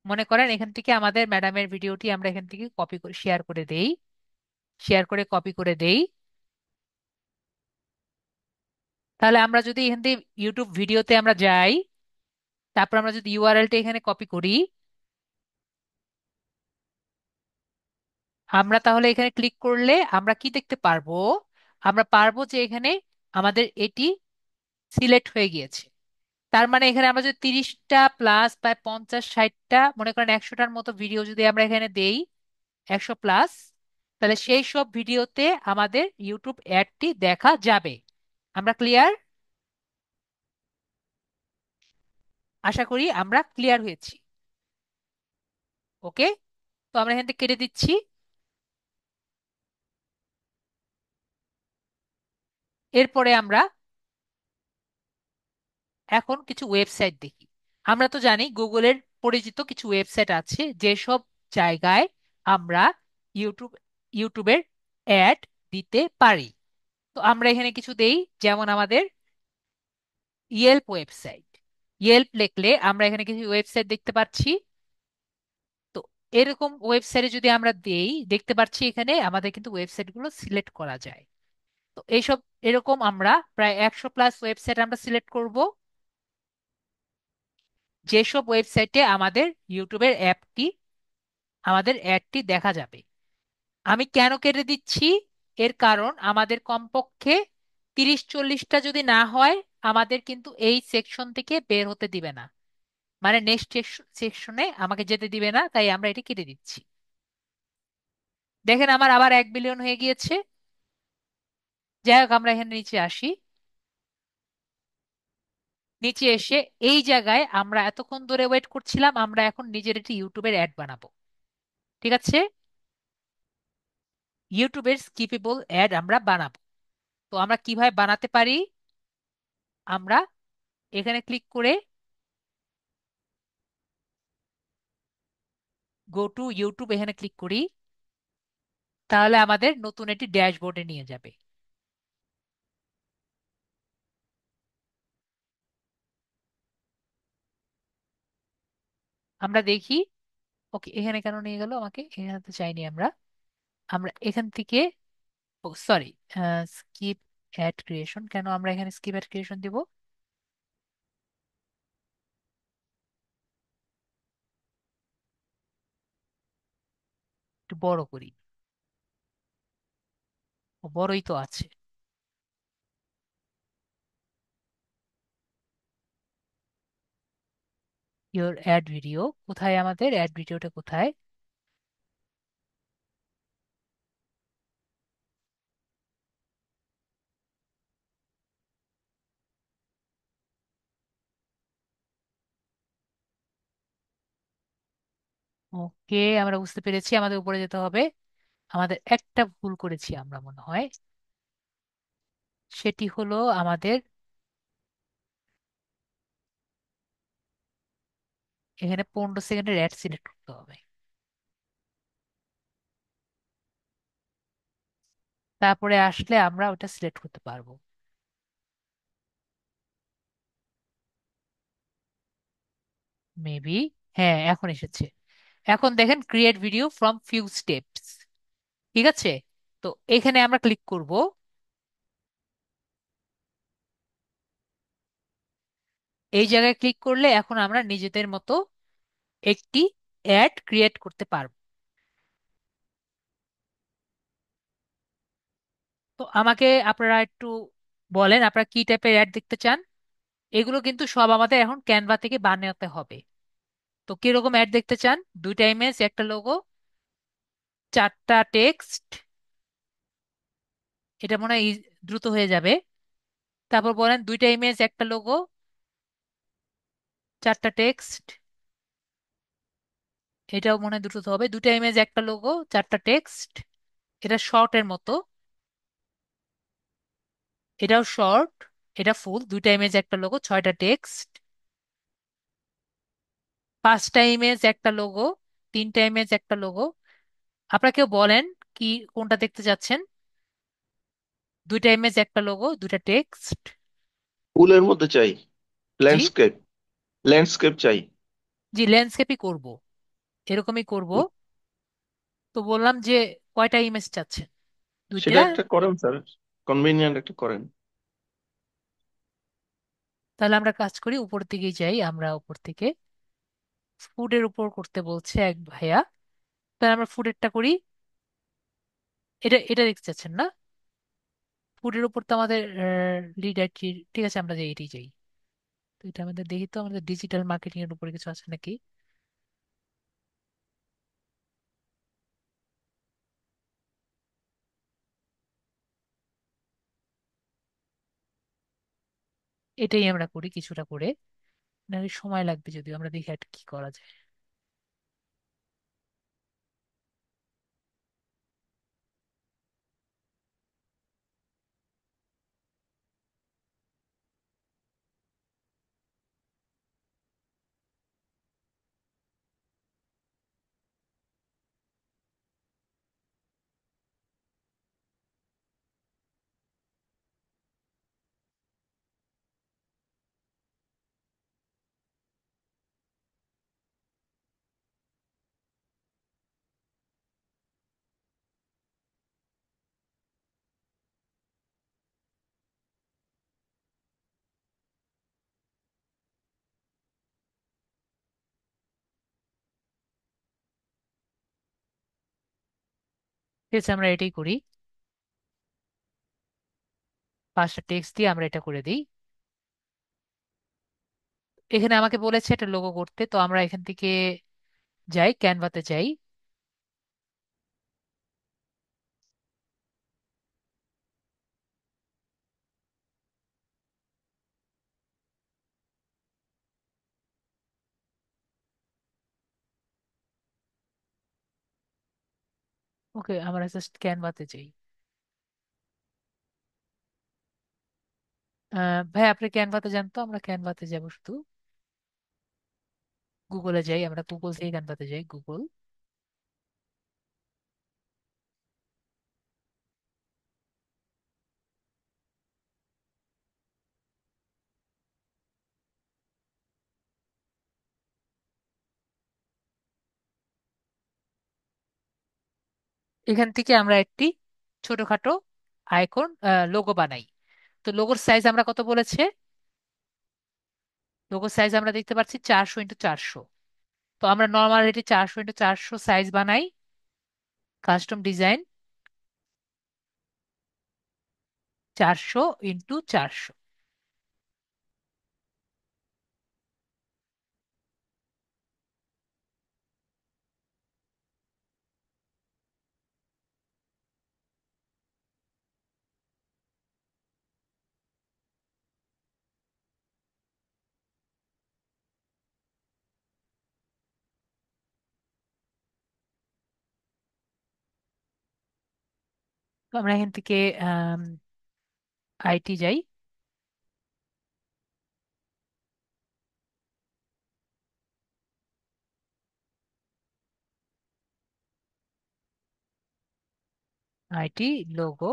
মনে করেন এখান থেকে আমাদের ম্যাডামের ভিডিওটি আমরা এখান থেকে কপি করে শেয়ার করে দেই, শেয়ার করে কপি করে দেই। তাহলে আমরা যদি এখান থেকে ইউটিউব ভিডিওতে আমরা যাই, তারপর আমরা যদি ইউআরএলটা এখানে কপি করি, আমরা তাহলে এখানে ক্লিক করলে আমরা কি দেখতে পারবো? আমরা পারবো যে এখানে আমাদের এটি সিলেক্ট হয়ে গিয়েছে। তার মানে এখানে আমরা যদি 30টা প্লাস প্রায় 50 60টা, মনে করেন 100টার মতো ভিডিও যদি আমরা এখানে দেই, 100 প্লাস, তাহলে সেই সব ভিডিওতে আমাদের ইউটিউব অ্যাডটি দেখা যাবে। আমরা ক্লিয়ার? আশা করি আমরা ক্লিয়ার হয়েছি। ওকে। তো আমরা এখান থেকে কেটে দিচ্ছি। এরপরে আমরা এখন কিছু ওয়েবসাইট দেখি। আমরা তো জানি গুগলের পরিচিত কিছু ওয়েবসাইট আছে যেসব জায়গায় আমরা ইউটিউব ইউটিউবের অ্যাড দিতে পারি। তো আমরা এখানে কিছু দেই, যেমন আমাদের ইয়েল্প ওয়েবসাইট। ইয়েল্প লিখলে আমরা এখানে কিছু ওয়েবসাইট দেখতে পাচ্ছি। তো এরকম ওয়েবসাইটে যদি আমরা দেই, দেখতে পাচ্ছি এখানে আমাদের কিন্তু ওয়েবসাইটগুলো সিলেক্ট করা যায়। তো এইসব এরকম আমরা প্রায় 100 প্লাস ওয়েবসাইট আমরা সিলেক্ট করব, যেসব ওয়েবসাইটে আমাদের ইউটিউবের অ্যাপটি, আমাদের অ্যাডটি দেখা যাবে। আমি কেন কেটে দিচ্ছি? এর কারণ আমাদের কমপক্ষে 30 40টা যদি না হয়, আমাদের কিন্তু এই সেকশন থেকে বের হতে দিবে না, মানে নেক্সট সেকশনে আমাকে যেতে দিবে না, তাই আমরা এটি কেটে দিচ্ছি। দেখেন আমার আবার 1 বিলিয়ন হয়ে গিয়েছে। যাই হোক, আমরা এখানে নিচে আসি। নিচে এসে এই জায়গায় আমরা এতক্ষণ ধরে ওয়েট করছিলাম, আমরা এখন নিজের একটি ইউটিউবের অ্যাড বানাবো। ঠিক আছে? ইউটিউবের স্কিপেবল অ্যাড আমরা বানাবো। তো আমরা কিভাবে বানাতে পারি? আমরা এখানে ক্লিক করে গো টু ইউটিউব এখানে ক্লিক করি, তাহলে আমাদের নতুন একটি ড্যাশবোর্ডে নিয়ে যাবে। আমরা দেখি। ওকে, এখানে কেন নিয়ে গেল আমাকে? এখানে তো চাইনি আমরা। আমরা এখান থেকে, ও সরি, স্কিপ অ্যাড ক্রিয়েশন, কেন আমরা এখানে স্কিপ অ্যাড ক্রিয়েশন দিব? একটু বড় করি। ও, বড়ই তো আছে। ইওর অ্যাড ভিডিও কোথায়? আমাদের অ্যাড ভিডিওটা কোথায়? ওকে, আমরা বুঝতে পেরেছি, আমাদের উপরে যেতে হবে। আমাদের একটা ভুল করেছি আমরা মনে হয়। সেটি হলো আমাদের এখানে 15 সেকেন্ডের অ্যাড সিলেক্ট করতে হবে। তারপরে আসলে আমরা ওটা সিলেক্ট করতে পারবো মেবি। হ্যাঁ, এখন এসেছে। এখন দেখেন create video from few steps. ঠিক আছে, তো এখানে আমরা ক্লিক করব। এই জায়গায় ক্লিক করলে এখন আমরা নিজেদের মতো একটি অ্যাড ক্রিয়েট করতে পারবো। তো আমাকে আপনারা একটু বলেন আপনারা কি টাইপের অ্যাড দেখতে চান। এগুলো কিন্তু সব আমাদের এখন ক্যানভা থেকে বানাতে হবে। তো কিরকম অ্যাড দেখতে চান? দুইটা ইমেজ, একটা লোগো, চারটা টেক্সট। এটা মনে হয় দ্রুত হয়ে যাবে। তারপর বলেন দুইটা ইমেজ, একটা লোগো, চারটা টেক্সট। এটাও মনে হয় দ্রুত হবে। দুইটা ইমেজ, একটা লোগো, চারটা টেক্সট। এটা শর্টের মতো। এটাও শর্ট। এটা ফুল। দুইটা ইমেজ, একটা লোগো, 6টা টেক্সট। 5টা ইমেজ, একটা লোগো, 3টা ইমেজ, একটা লোগো। আপনারা কেউ বলেন কি কোনটা দেখতে চাচ্ছেন? দুইটা ইমেজ, একটা লোগো, দুইটা টেক্সট। ফুলের মধ্যে চাই, জি। ল্যান্ডস্কেপ, ল্যান্ডস্কেপ চাই। জি, ল্যান্ডস্কেপই করব, এরকমই করব। তো বললাম যে কয়টা ইমেজ চাচ্ছেন? দুইটা। সেটা একটা করেন স্যার, কনভিনিয়েন্ট একটা করেন। তাহলে আমরা কাজ করি, উপর দিকেই যাই। আমরা উপর থেকে ফুডের উপর করতে বলছে এক ভাইয়া। তাহলে আমরা ফুডেরটা করি। এটা এটা দেখতে চাচ্ছেন না? ফুডের উপর তো আমাদের লিড আর কি। ঠিক আছে, আমরা যাই, এটাই যাই। তো এটা আমাদের দেখি তো আমাদের ডিজিটাল মার্কেটিং এর উপরে কিছু আছে নাকি। এটাই আমরা করি কিছুটা করে। নাহলে সময় লাগবে, যদিও আমরা দেখি আর কি করা যায়। ঠিক আছে, আমরা এটাই করি। 5টা টেক্সট দিয়ে আমরা এটা করে দিই। এখানে আমাকে বলেছে একটা লোগো করতে, তো আমরা এখান থেকে যাই, ক্যানভাতে যাই। ওকে, আমরা জাস্ট ক্যানভাতে যাই। ভাই আপনি ক্যানভাতে যান, তো আমরা ক্যানভাতে যাবো শুধু। গুগলে যাই, আমরা গুগল থেকে ক্যানভাতে যাই, গুগল। এখান থেকে আমরা একটি ছোটখাটো আইকন লোগো বানাই। তো লোগোর সাইজ আমরা কত বলেছে? লোগোর সাইজ আমরা দেখতে পাচ্ছি 400x400। তো আমরা নর্মাল এটি 400x400 সাইজ বানাই। Custom design, 400x400। তো আমরা এখান থেকে আইটি যাই। আইটি লোগো,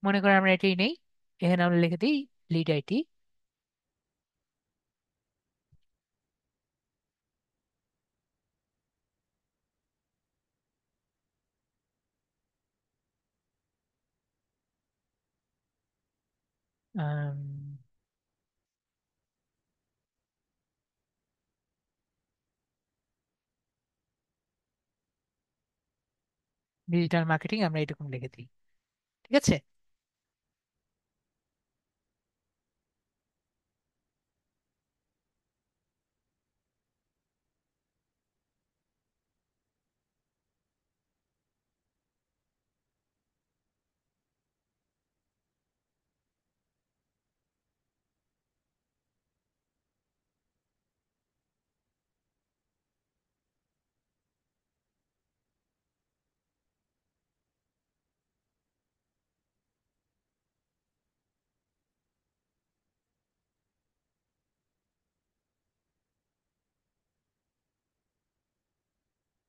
মনে করেন আমরা এটাই নেই, এখানে আমরা লিখে দিই লিড আইটি। ডিজিটাল মার্কেটিং আমরা এরকম লিখে দিই। ঠিক আছে।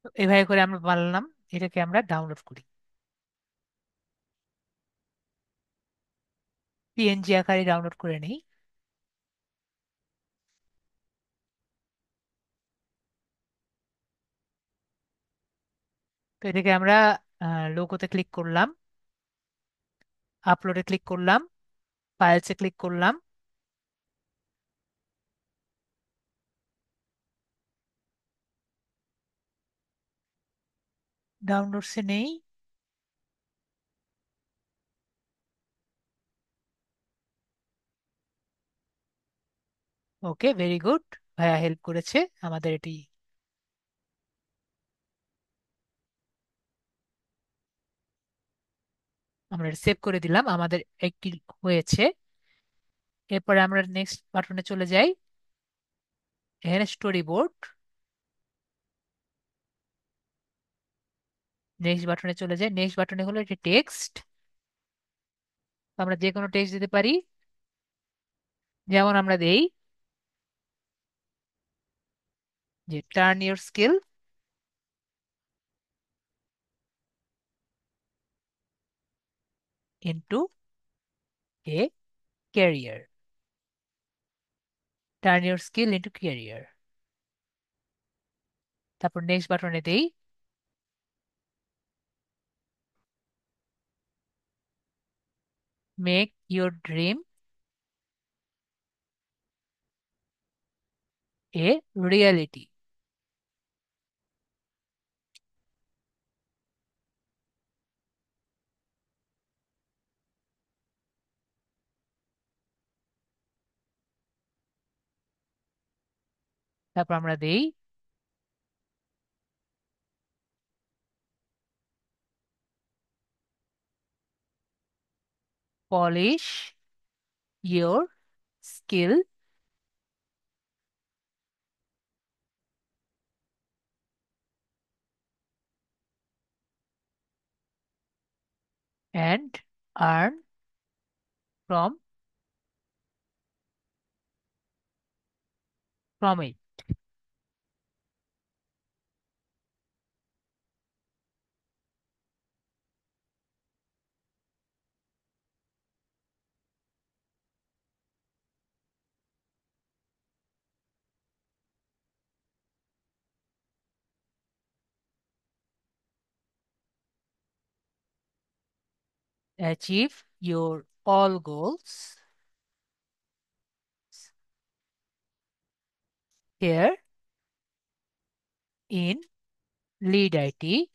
তো এভাবে করে আমরা বানালাম, এটাকে আমরা ডাউনলোড করি, পিএনজি আকারে ডাউনলোড করে নিই। তো এটাকে আমরা লোগোতে ক্লিক করলাম, আপলোডে ক্লিক করলাম, ফাইলসে ক্লিক করলাম, ডাউনলোডসে নেই। ওকে, ভেরি গুড, ভাইয়া হেল্প করেছে আমাদের এটি। আমরা সেভ করে দিলাম, আমাদের একটি হয়েছে। এরপরে আমরা নেক্সট বাটনে চলে যাই, এখানে স্টোরি বোর্ড, নেক্সট বাটনে চলে যাই। নেক্সট বাটনে হলো এটি টেক্সট, আমরা যে কোনো টেক্সট দিতে পারি, যেমন আমরা দেই যে turn your skill into a career, turn your skill into career. তারপর নেক্সট বাটনে দেই make your dream A reality. তারপর আমরা দেই polish your skill and earn from it. Achieve your all goals here in lead IT.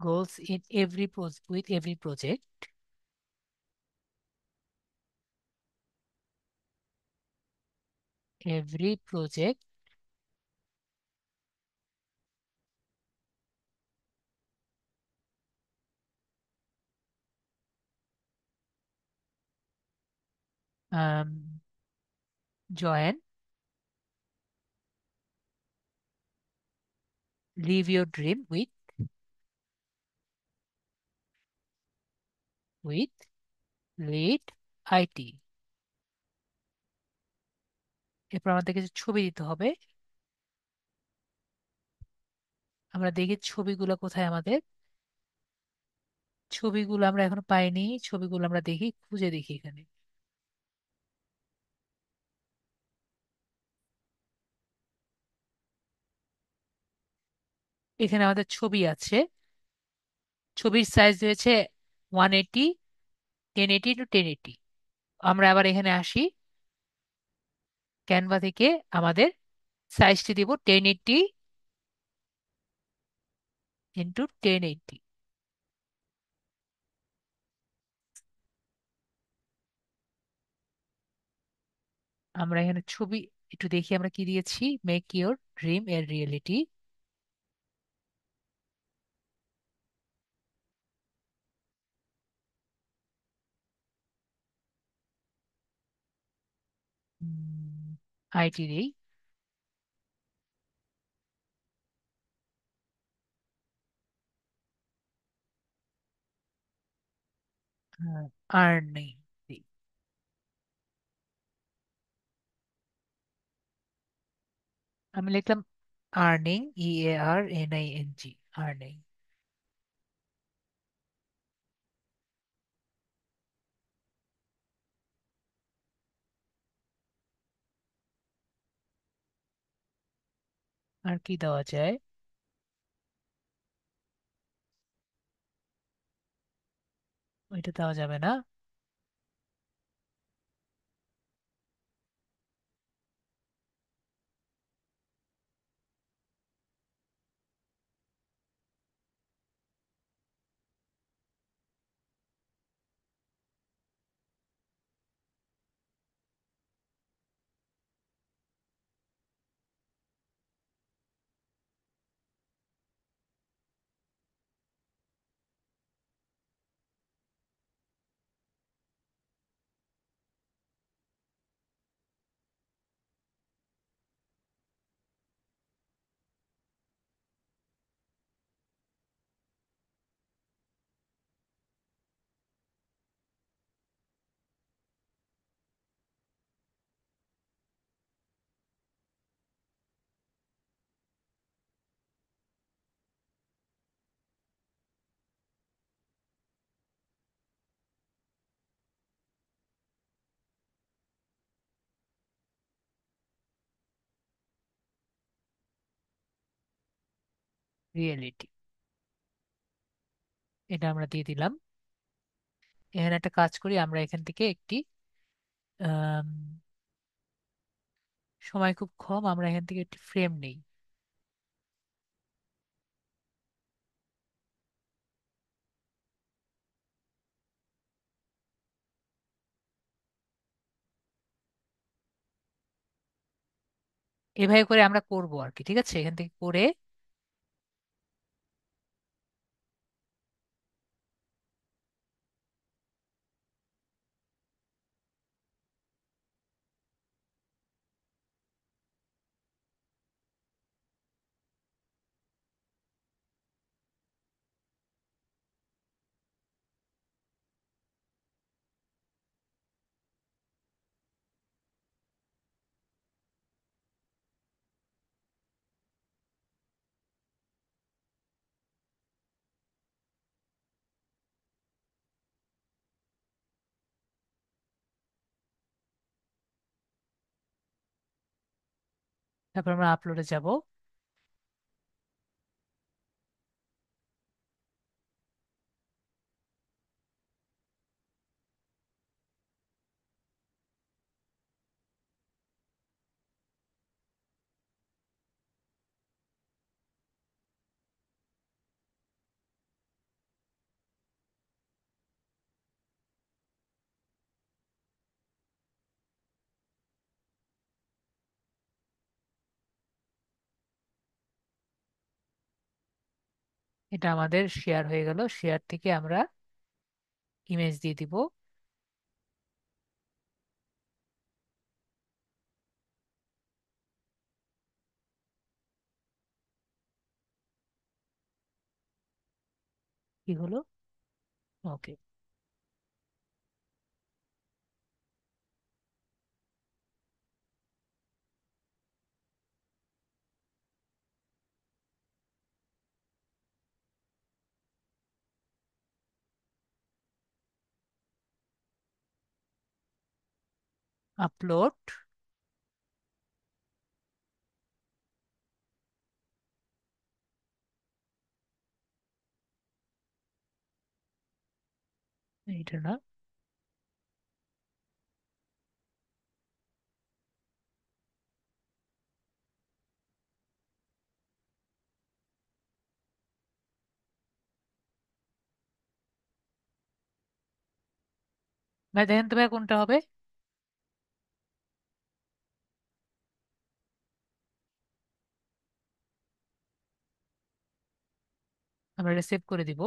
Goals in every with every project, every project join, live your dream with lead IT. এরপর আমাদের কিছু ছবি দিতে হবে। আমরা দেখি ছবিগুলো কোথায় আমাদের। ছবিগুলো আমরা এখনো পাইনি। ছবিগুলো আমরা দেখি, খুঁজে দেখি এখানে। এখানে আমাদের ছবি আছে। ছবির সাইজ হয়েছে 180, 1080 টু 1080। আমরা আবার এখানে আসি, ক্যানভা থেকে আমাদের সাইজটি দিব 1080 ইন্টু 1080। আমরা এখানে ছবি একটু দেখি আমরা কি দিয়েছি। মেক ইওর ড্রিম এর রিয়েলিটি। আইটি দিই। আর্নিং দিই। আমি লিখলাম আর্নিং, EARNING, আর্নিং। আর কি দেওয়া যায়? ওইটা দেওয়া যাবে না। রিয়েলিটি, এটা আমরা দিয়ে দিলাম। এখানে একটা কাজ করি, আমরা এখান থেকে একটি আম, সময় খুব কম, আমরা এখান থেকে একটি ফ্রেম নেই। এভাবে করে আমরা করব আর কি। ঠিক আছে, এখান থেকে করে তারপর আমরা আপলোডে যাব। এটা আমাদের শেয়ার হয়ে গেল। শেয়ার থেকে আমরা ইমেজ দিয়ে দিব। কি হলো? ওকে। আপলোড। এইটা না। ভাই দেখেন তো ভাই কোনটা হবে। আমরা এটা সেভ করে দিব।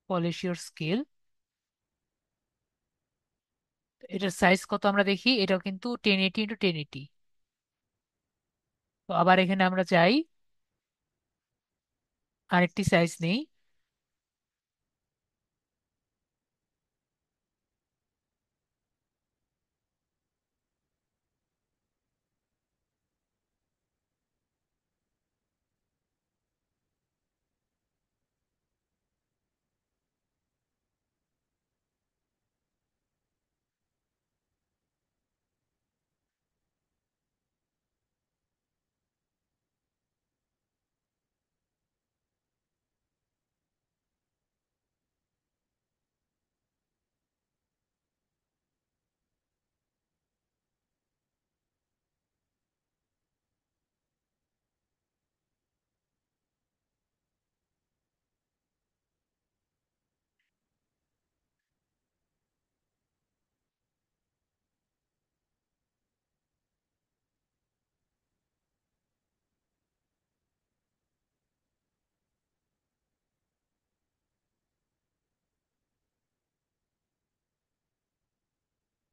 Polish your skill. এটার সাইজ কত আমরা দেখি, এটাও কিন্তু 1080 × 1080। তো আবার এখানে আমরা যাই, আরেকটি সাইজ নেই।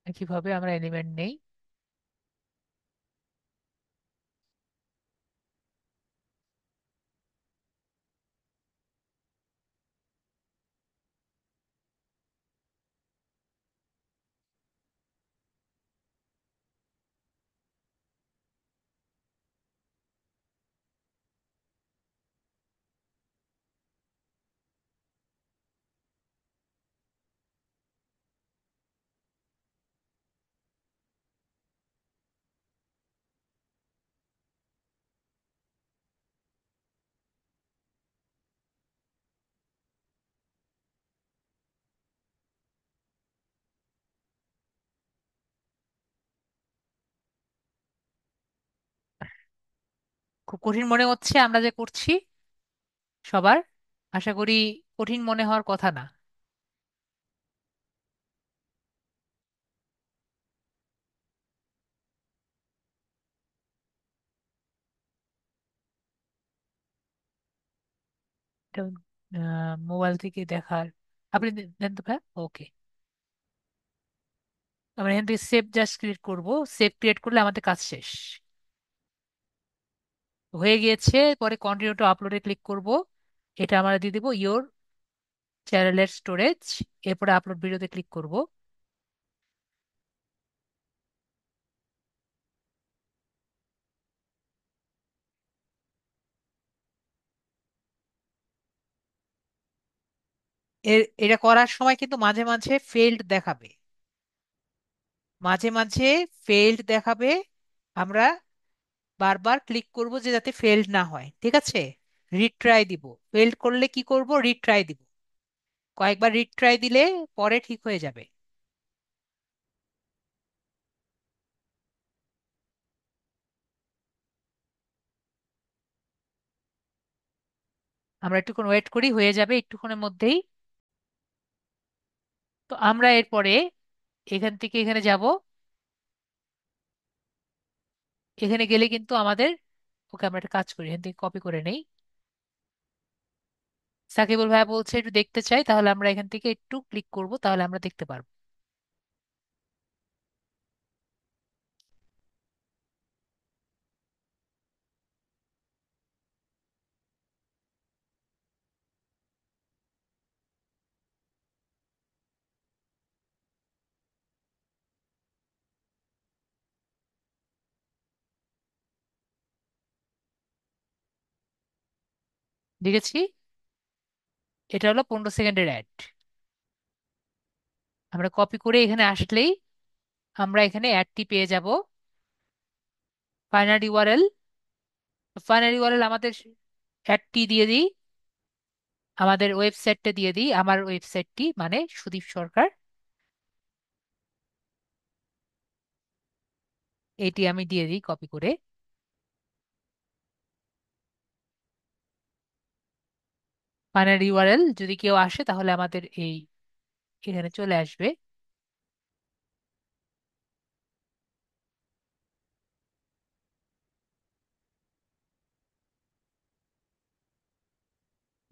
একইভাবে আমরা এলিমেন্ট নেই। খুব কঠিন মনে হচ্ছে আমরা যে করছি সবার? আশা করি কঠিন মনে হওয়ার কথা না। এটা মোবাইল থেকে দেখার। আপনি দেন তো ভাই। ওকে। আমরা এখান থেকে সেভ জাস্ট ক্রিয়েট করব। সেভ ক্রিয়েট করলে আমাদের কাজ শেষ হয়ে গিয়েছে। পরে কন্টিনিউ টু আপলোডে ক্লিক করব। এটা আমরা দিয়ে দিব ইওর চ্যানেলের স্টোরেজ। এরপরে আপলোড ভিডিওতে ক্লিক করব। এটা করার সময় কিন্তু মাঝে মাঝে ফেল্ড দেখাবে। মাঝে মাঝে ফেল্ড দেখাবে। আমরা বারবার ক্লিক করব যে যাতে ফেল্ড না হয়, ঠিক আছে? রিট্রাই দিব। ফেল্ড করলে কি করব? রিট্রাই দিব। কয়েকবার রিট্রাই দিলে পরে ঠিক হয়ে যাবে। আমরা একটুক্ষণ ওয়েট করি, হয়ে যাবে একটুক্ষণের মধ্যেই। তো আমরা এরপরে এখান থেকে এখানে যাব। এখানে গেলে কিন্তু আমাদের, ওকে আমরা একটা কাজ করি, এখান থেকে কপি করে নেই। সাকিবুল ভাইয়া বলছে একটু দেখতে চাই, তাহলে আমরা এখান থেকে একটু ক্লিক করব, তাহলে আমরা দেখতে পারবো। লিখেছি। এটা হলো 15 সেকেন্ডের অ্যাড। আমরা কপি করে এখানে আসলেই আমরা এখানে অ্যাডটি পেয়ে যাব। ফাইনাল ইউআরএল, ফাইনাল ইউআরএল আমাদের অ্যাডটি দিয়ে দিই, আমাদের ওয়েবসাইটটা দিয়ে দিই, আমার ওয়েবসাইটটি মানে সুদীপ সরকার, এটি আমি দিয়ে দিই কপি করে। ফাইনাল ইউআরএল যদি কেউ আসে তাহলে আমাদের এই এখানে চলে আসবে।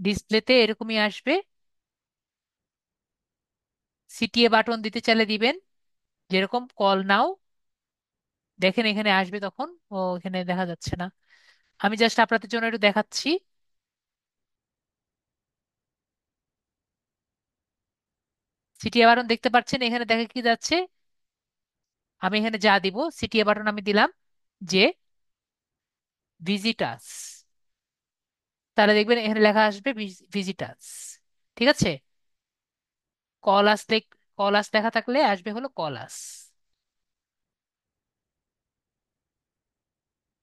ডিসপ্লেতে এরকমই আসবে। সিটিএ বাটন দিতে চাইলে দিবেন, যেরকম কল নাও, দেখেন এখানে আসবে তখন। ও এখানে দেখা যাচ্ছে না, আমি জাস্ট আপনাদের জন্য একটু দেখাচ্ছি। সিটিএ বাটন দেখতে পাচ্ছেন, এখানে দেখা কি যাচ্ছে, আমি এখানে যা দিব সিটিএ বাটন আমি দিলাম যে ভিজিটাস, তাহলে দেখবেন এখানে লেখা আসবে ভিজিটাস। ঠিক আছে, কলাস কলাস লেখা থাকলে আসবে হলো কলাস।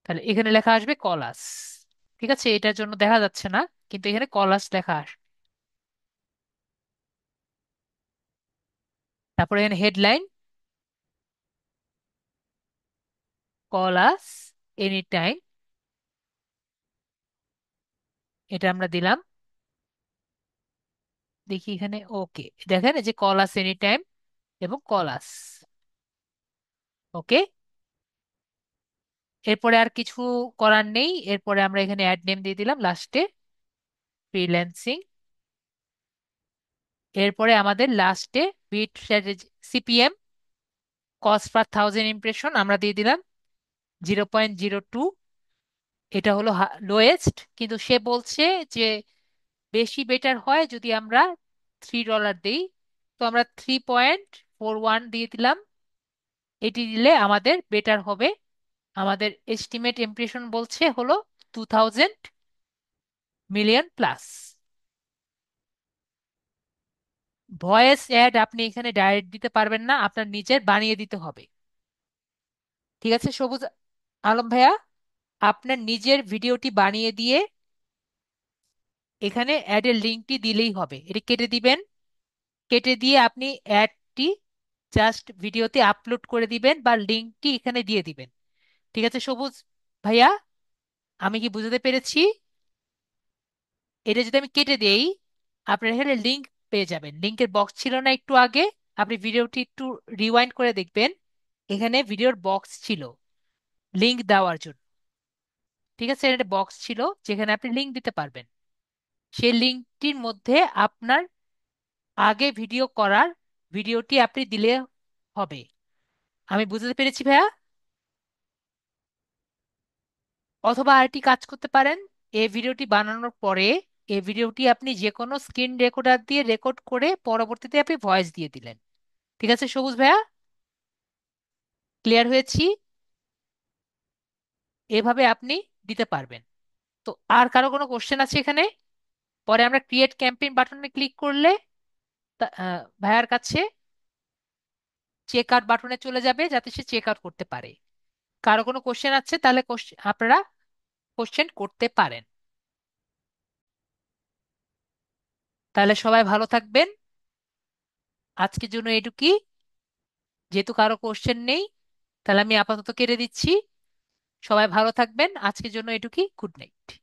তাহলে এখানে লেখা আসবে কলাস। ঠিক আছে, এটার জন্য দেখা যাচ্ছে না, কিন্তু এখানে কলাস লেখা আসবে। তারপরে এখানে হেডলাইন, কলাস এনি টাইম, এটা আমরা দিলাম। দেখি এখানে, ওকে, দেখেন এই যে কলাস এনি টাইম এবং কলাস। ওকে, এরপরে আর কিছু করার নেই। এরপরে আমরা এখানে অ্যাড নেম দিয়ে দিলাম লাস্টে, ফ্রিল্যান্সিং। এরপরে আমাদের লাস্টে bid strategy, CPM, cost per 1000 impression আমরা দিয়ে দিলাম 0.02। এটা হলো লোয়েস্ট, কিন্তু সে বলছে যে বেশি বেটার হয় যদি আমরা $3 দিই। তো আমরা 3.41 দিয়ে দিলাম। এটি দিলে আমাদের বেটার হবে। আমাদের এস্টিমেট ইমপ্রেশন বলছে হলো 2000 মিলিয়ন প্লাস। ভয়েস অ্যাড আপনি এখানে ডাইরেক্ট দিতে পারবেন না, আপনার নিজের বানিয়ে দিতে হবে। ঠিক আছে সবুজ আলম ভাইয়া, আপনার নিজের ভিডিওটি বানিয়ে দিয়ে এখানে অ্যাডের লিঙ্কটি দিলেই হবে। এটি কেটে দিবেন, কেটে দিয়ে আপনি অ্যাডটি জাস্ট ভিডিওতে আপলোড করে দিবেন বা লিঙ্কটি এখানে দিয়ে দিবেন। ঠিক আছে সবুজ ভাইয়া, আমি কি বুঝতে পেরেছি? এটা যদি আমি কেটে দেই, আপনার এখানে লিঙ্ক পেয়ে যাবেন। লিঙ্কের বক্স ছিল না একটু আগে, আপনি ভিডিওটি একটু রিওয়াইন্ড করে দেখবেন, এখানে ভিডিওর বক্স ছিল লিঙ্ক দেওয়ার জন্য। ঠিক আছে, একটা বক্স ছিল যেখানে আপনি লিঙ্ক দিতে পারবেন। সেই লিঙ্কটির মধ্যে আপনার আগে ভিডিও করার ভিডিওটি আপনি দিলে হবে। আমি বুঝতে পেরেছি ভাইয়া। অথবা আরেকটি কাজ করতে পারেন, এই ভিডিওটি বানানোর পরে এই ভিডিওটি আপনি যে কোনো স্ক্রিন রেকর্ডার দিয়ে রেকর্ড করে পরবর্তীতে আপনি ভয়েস দিয়ে দিলেন। ঠিক আছে সবুজ ভাইয়া, ক্লিয়ার হয়েছি? এভাবে আপনি দিতে পারবেন। তো আর কারো কোনো কোশ্চেন আছে এখানে? পরে আমরা ক্রিয়েট ক্যাম্পেইন বাটনে ক্লিক করলে ভাইয়ার কাছে চেক আউট বাটনে চলে যাবে যাতে সে চেক আউট করতে পারে। কারো কোনো কোশ্চেন আছে তাহলে আপনারা কোশ্চেন করতে পারেন। তাহলে সবাই ভালো থাকবেন, আজকের জন্য এটুকুই। যেহেতু কারো কোশ্চেন নেই, তাহলে আমি আপাতত কেটে দিচ্ছি। সবাই ভালো থাকবেন, আজকের জন্য এটুকুই। Good night.